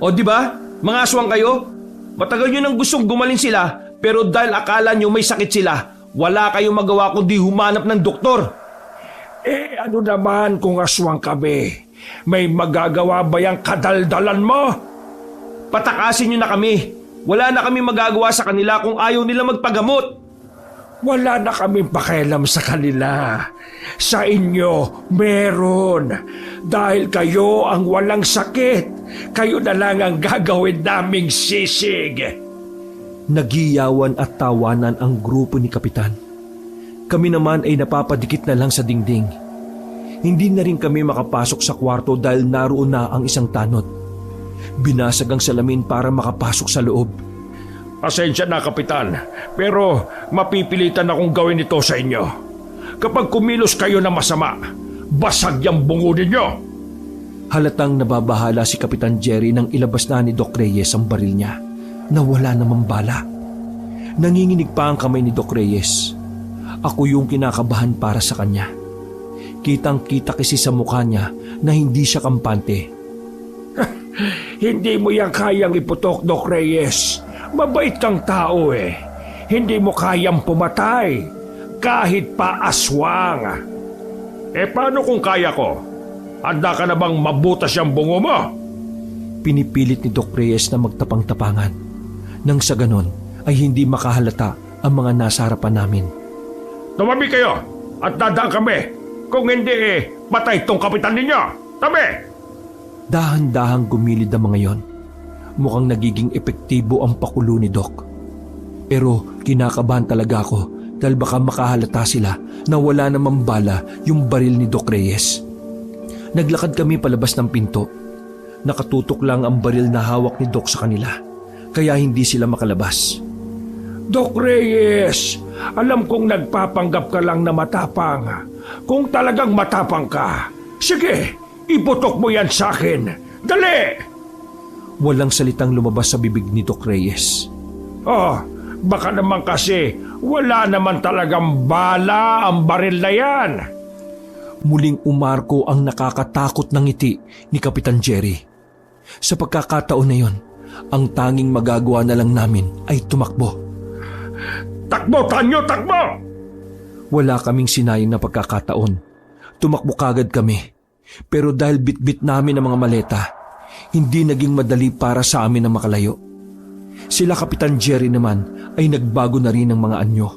[SPEAKER 3] O di ba, mga aswang kayo? Matagal nyo nang gustong gumaling sila pero dahil akala nyo may sakit sila, wala kayong magawa kundi humanap ng doktor.
[SPEAKER 4] Ano naman kung aswang kami? May magagawa ba yung kadaldalan mo?
[SPEAKER 3] Patakasin nyo na kami. Wala na kami magagawa sa kanila kung ayaw nila magpagamot.
[SPEAKER 4] Wala na kaming pakialam sa kanila. Sa inyo, meron. Dahil kayo ang walang sakit, kayo na lang ang gagawin naming sisig.
[SPEAKER 1] Nagiyawan at tawanan ang grupo ni Kapitan. Kami naman ay napapadikit na lang sa dingding. Hindi na rin kami makapasok sa kwarto dahil naroon na ang isang tanod. Binasag ang salamin para makapasok sa loob.
[SPEAKER 4] Pasensya na, Kapitan, pero mapipilitan akong gawin ito sa inyo. Kapag kumilos kayo na masama, basag yung bungo ninyo.
[SPEAKER 1] Halatang nababahala si Kapitan Jerry nang ilabas na ni Doc Reyes ang baril niya na wala namang bala. Nanginginig pa ang kamay ni Doc Reyes. Ako yung kinakabahan para sa kanya. Kitang-kita kasi sa mukha niya na hindi siya kampante.
[SPEAKER 4] Hindi mo yan kayang iputok, Doc Reyes. Mabait kang tao Hindi mo kayang pumatay, kahit pa aswang.
[SPEAKER 3] Paano kung kaya ko? Handa ka na bang mabutas yung bungo mo?
[SPEAKER 1] Pinipilit ni Doc Reyes na magtapang-tapangan. Nang sa ganon ay hindi makahalata ang mga nasa harapan namin.
[SPEAKER 3] Tumabi kayo at dadaan kami. Kung hindi patay tong kapitan ninyo. Tabi!
[SPEAKER 1] Dahan-dahang gumilid ang mga yon. Mukhang nagiging epektibo ang pakulo ni Doc. Pero kinakabahan talaga ako dahil baka makahalata sila na wala namang bala yung baril ni Doc Reyes. Naglakad kami palabas ng pinto. Nakatutok lang ang baril na hawak ni Doc sa kanila, kaya hindi sila makalabas.
[SPEAKER 4] Doc Reyes, alam kong nagpapanggap ka lang na matapang. Kung talagang matapang ka, sige, iputok mo yan sa akin. Dali!
[SPEAKER 1] Walang salitang lumabas sa bibig ni Doc Reyes.
[SPEAKER 4] Oh, baka naman kasi wala naman talagang bala ang baril na yan.
[SPEAKER 1] Muling umarko ang nakakatakot na ngiti ni Kapitan Jerry. Sa pagkakataon na yon, ang tanging magagawa na lang namin ay tumakbo.
[SPEAKER 4] Takbo, Tanyo, takbo!
[SPEAKER 1] Wala kaming sinayang na pagkakataon. Tumakbo kagad kami. Pero dahil bitbit namin ang mga maleta, hindi naging madali para sa amin na makalayo. Sila Kapitan Jerry naman ay nagbago na rin ng mga anyo.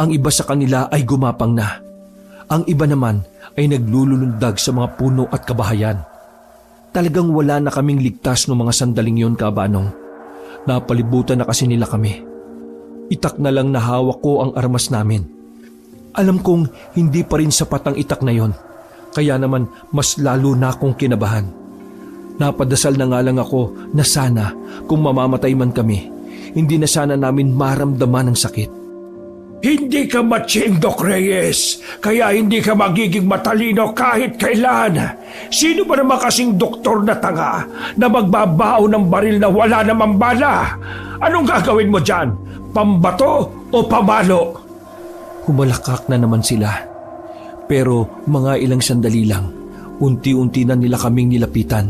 [SPEAKER 1] Ang iba sa kanila ay gumapang na. Ang iba naman ay naglulundag sa mga puno at kabahayan. Talagang wala na kaming ligtas noong mga sandaling yon, Kabanong. Napalibutan na kasi nila kami. Itak na lang na hawak ko ang armas namin. Alam kong hindi pa rin sapat ang itak na yon, kaya naman mas lalo na akong kinabahan. Napadasal na nga lang ako na sana kung mamamatay man kami, hindi na sana namin maramdaman ang sakit.
[SPEAKER 4] Hindi ka matching, Doc Reyes. Kaya hindi ka magiging matalino kahit kailan. Sino ba naman kasing doktor na tanga na magbabao ng baril na wala namang bala? Anong gagawin mo dyan? Pambato o pamalo?
[SPEAKER 1] Humalakak na naman sila. Pero mga ilang sandali lang, unti-unti na nila kaming nilapitan.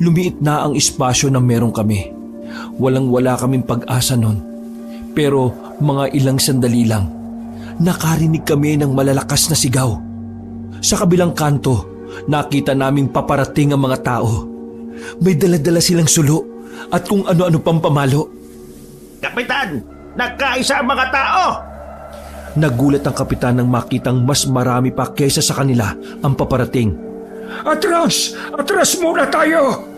[SPEAKER 1] Lumiit na ang espasyo na meron kami. Walang-wala kaming pag-asa nun. Pero mga ilang sandali lang, nakarinig kami ng malalakas na sigaw. Sa kabilang kanto, nakita naming paparating ang mga tao. May dala-dala silang sulo at kung ano-ano pang pamalo.
[SPEAKER 5] Kapitan, nagkaisa ang mga tao!
[SPEAKER 1] Nagulat ang kapitan nang makitang mas marami pa kaysa sa kanila ang paparating.
[SPEAKER 4] Atras! Atras muna tayo!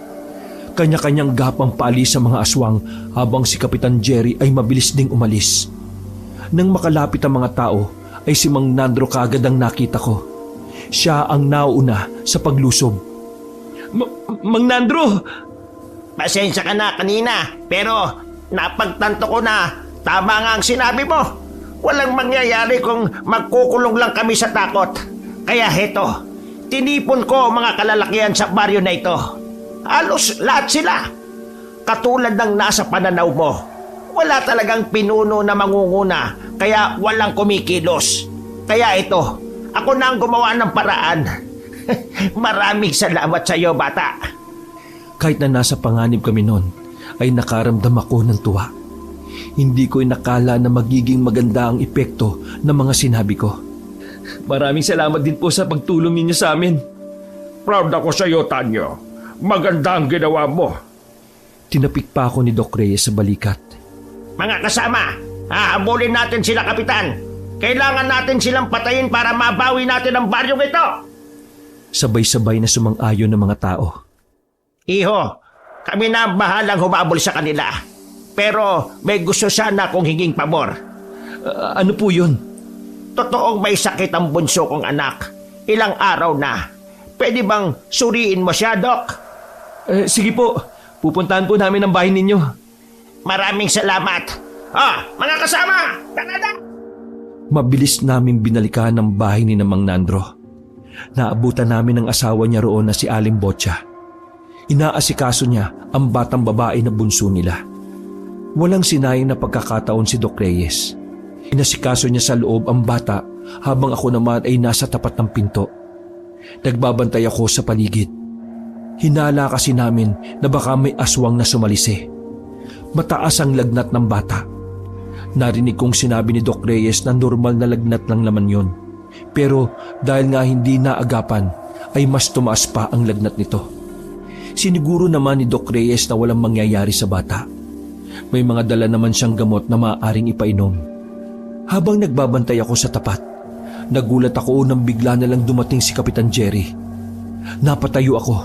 [SPEAKER 1] Kanya-kanyang gapang paalis sa mga aswang habang si Kapitan Jerry ay mabilis ding umalis. Nang makalapit ang mga tao ay si Mang Nandro kaagad ang nakita ko. Siya ang nauna sa paglusob. Mang Nandro!
[SPEAKER 5] Pasensya ka na kanina, pero napagtanto ko na tama nga ang sinabi mo. Walang mangyayari kung magkukulong lang kami sa takot. Kaya heto, tinipon ko ang mga kalalakihan sa baryo na ito. Halos lahat sila. Katulad ng nasa pananaw mo. Wala talagang pinuno na mangunguna, kaya walang kumikilos. Kaya ito, ako na ang gumawa ng paraan. Maraming salamat sa iyo, bata.
[SPEAKER 1] Kahit na nasa panganib kami noon, ay nakaramdam ako ng tuwa. Hindi ko inakala na magiging maganda ang epekto ng mga sinabi ko. Maraming salamat din po sa pagtulong ninyo sa amin.
[SPEAKER 4] Proud ako sa iyo, Tanyo. Maganda ang ginawa mo.
[SPEAKER 1] Tinapik pa ako ni Doc Reyes sa balikat.
[SPEAKER 5] Mga kasama, hahabulin natin sila, Kapitan. Kailangan natin silang patayin para mabawi natin ang baryong ito.
[SPEAKER 1] Sabay-sabay na sumang-ayon ng mga tao.
[SPEAKER 5] Iho, kami na ang bahalang humabol sa kanila. Pero may gusto sana kong hinging pabor.
[SPEAKER 1] Ano po yun?
[SPEAKER 5] Totoong may sakit ang bunso kong anak. Ilang araw na. Pwede bang suriin mo siya, Doc?
[SPEAKER 1] Sige po, pupuntahan po namin ang bahay ninyo.
[SPEAKER 5] Maraming salamat. Mga kasama! Tara!
[SPEAKER 1] Mabilis namin binalikan ang bahay ni Mang Nandro. Naabutan namin ang asawa niya roon na si Aling Botya. Inaasikaso niya ang batang babae na bunso nila. Walang sinayang na pagkakataon si Doc Reyes. Inasikaso niya sa loob ang bata habang ako naman ay nasa tapat ng pinto. Nagbabantay ako sa paligid. Hinala kasi namin na baka may aswang na sumalisi. Mataas ang lagnat ng bata. Narinig kong sinabi ni Doc Reyes na normal na lagnat lang naman yon. Pero dahil nga hindi naagapan, ay mas tumaas pa ang lagnat nito. Siniguro naman ni Doc Reyes na walang mangyayari sa bata. May mga dala naman siyang gamot na maaaring ipainom. Habang nagbabantay ako sa tapat, nagulat ako nang bigla na lang dumating si Kapitan Jerry. Napatayo ako.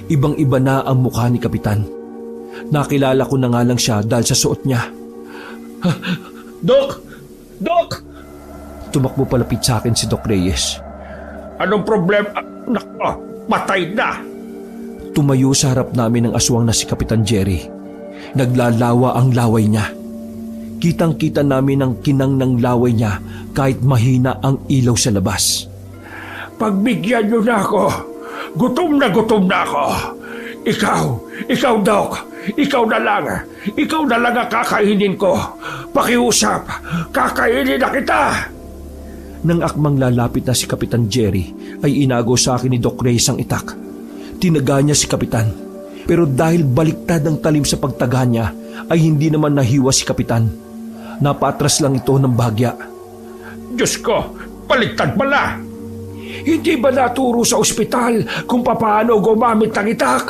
[SPEAKER 1] Ibang-iba na ang mukha ni Kapitan. Nakilala ko na nga lang siya dahil sa suot niya.
[SPEAKER 4] Doc! Doc!
[SPEAKER 1] Tumakbo palapit sa akin si Doc Reyes.
[SPEAKER 4] Anong problema? Patay na!
[SPEAKER 1] Tumayo sa harap namin ang aswang na si Kapitan Jerry. Naglalawa ang laway niya. Kitang-kita namin ang kinang ng laway niya kahit mahina ang ilaw sa labas.
[SPEAKER 4] Pagbigyan niyo na ako. Gutom na ako. Ikaw, Doc. Ikaw na lang ang kakainin ko. Pakiusap, kakainin na kita.
[SPEAKER 1] Nang akmang lalapit na si Kapitan Jerry, ay inago sa akin ni Doc Reyes ang itak. Tinaga niya si Kapitan. Pero dahil baliktad ang talim sa pagtaga niya, ay hindi naman nahiwa si Kapitan. Napatras lang ito ng bahagya.
[SPEAKER 4] Diyos ko, baliktad pala. Hindi ba naturo sa ospital kung paano gumamit ng itak?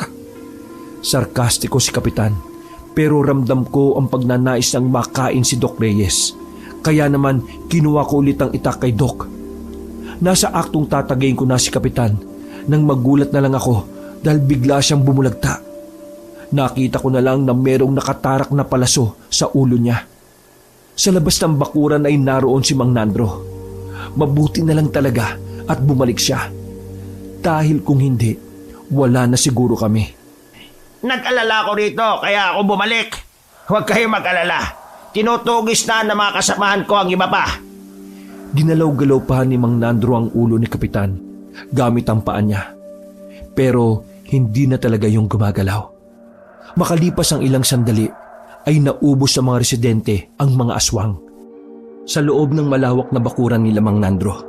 [SPEAKER 1] Sarkastiko si Kapitan, pero ramdam ko ang pagnanais ng makain si Doc Reyes. Kaya naman kinuha ko ulit ang itak kay Doc. Nasa aktong tatagayin ko na si Kapitan nang magulat na lang ako dahil bigla siyang bumulagta. Nakita ko na lang na merong nakatarak na palaso sa ulo niya. Sa labas ng bakuran ay naroon si Mang Nandro. Mabuti na lang talaga at bumalik siya. Dahil kung hindi, wala na siguro kami.
[SPEAKER 5] Nag-alala ko rito, kaya ako bumalik. Huwag kayo mag-alala. tinutugis na ng mga kasamahan ko ang iba pa.
[SPEAKER 1] Ginalaw-galaw pa ni Mang Nandro ang ulo ni Kapitan gamit ang paa niya. Pero hindi na talaga yung gumagalaw. Makalipas ang ilang sandali ay naubos sa mga residente ang mga aswang. Sa loob ng malawak na bakuran nila Mang Nandro,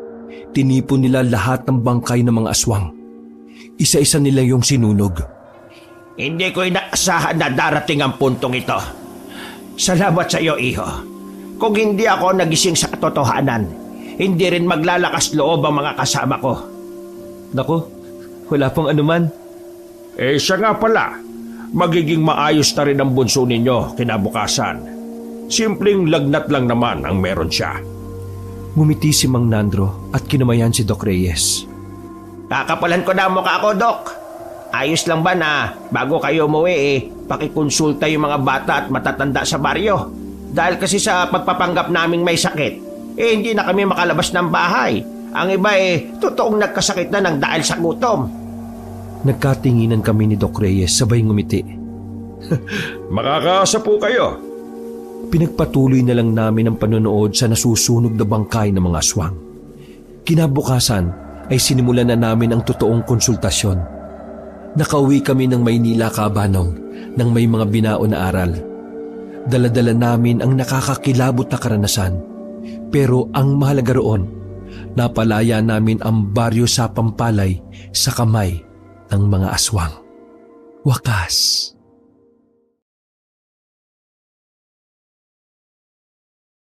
[SPEAKER 1] tinipon nila lahat ng bangkay ng mga aswang. Isa-isa nila yung sinunog.
[SPEAKER 5] Hindi ko inaasahan na darating ang puntong ito. Salamat sa iyo, iho. Kung hindi ako nagising sa katotohanan, hindi rin maglalakas loob ang mga kasama ko.
[SPEAKER 1] Naku, wala pang anuman.
[SPEAKER 4] Siya nga pala, magiging maayos na rin ang bunso ninyo kinabukasan. Simpleng lagnat lang naman ang meron siya.
[SPEAKER 1] Ngumiti si Mang Nandro at kinamayan si Doc Reyes.
[SPEAKER 5] Kakapalan ko na ang mukha ko, Doc. Ayos lang ba na bago kayo umuwi pakikonsulta yung mga bata at matatanda sa baryo? Dahil kasi sa pagpapanggap naming may sakit, hindi na kami makalabas ng bahay. Ang iba totoong nagkasakit na ng dahil sa gutom.
[SPEAKER 1] Nagkatinginan kami ni Doc Reyes sabay ngumiti.
[SPEAKER 4] Makakaasa po kayo.
[SPEAKER 1] Pinagpatuloy na lang namin ang panonood sa nasusunog na bangkay ng mga aswang. Kinabukasan ay sinimulan na namin ang totoong konsultasyon. Nakauwi kami ng Maynila Kabanong nang may mga binaon na aral. Dala-dala namin ang nakakakilabot na karanasan. Pero ang mahalaga roon, napalaya namin ang baryo sa Pampalay sa kamay ng mga aswang. Wakas.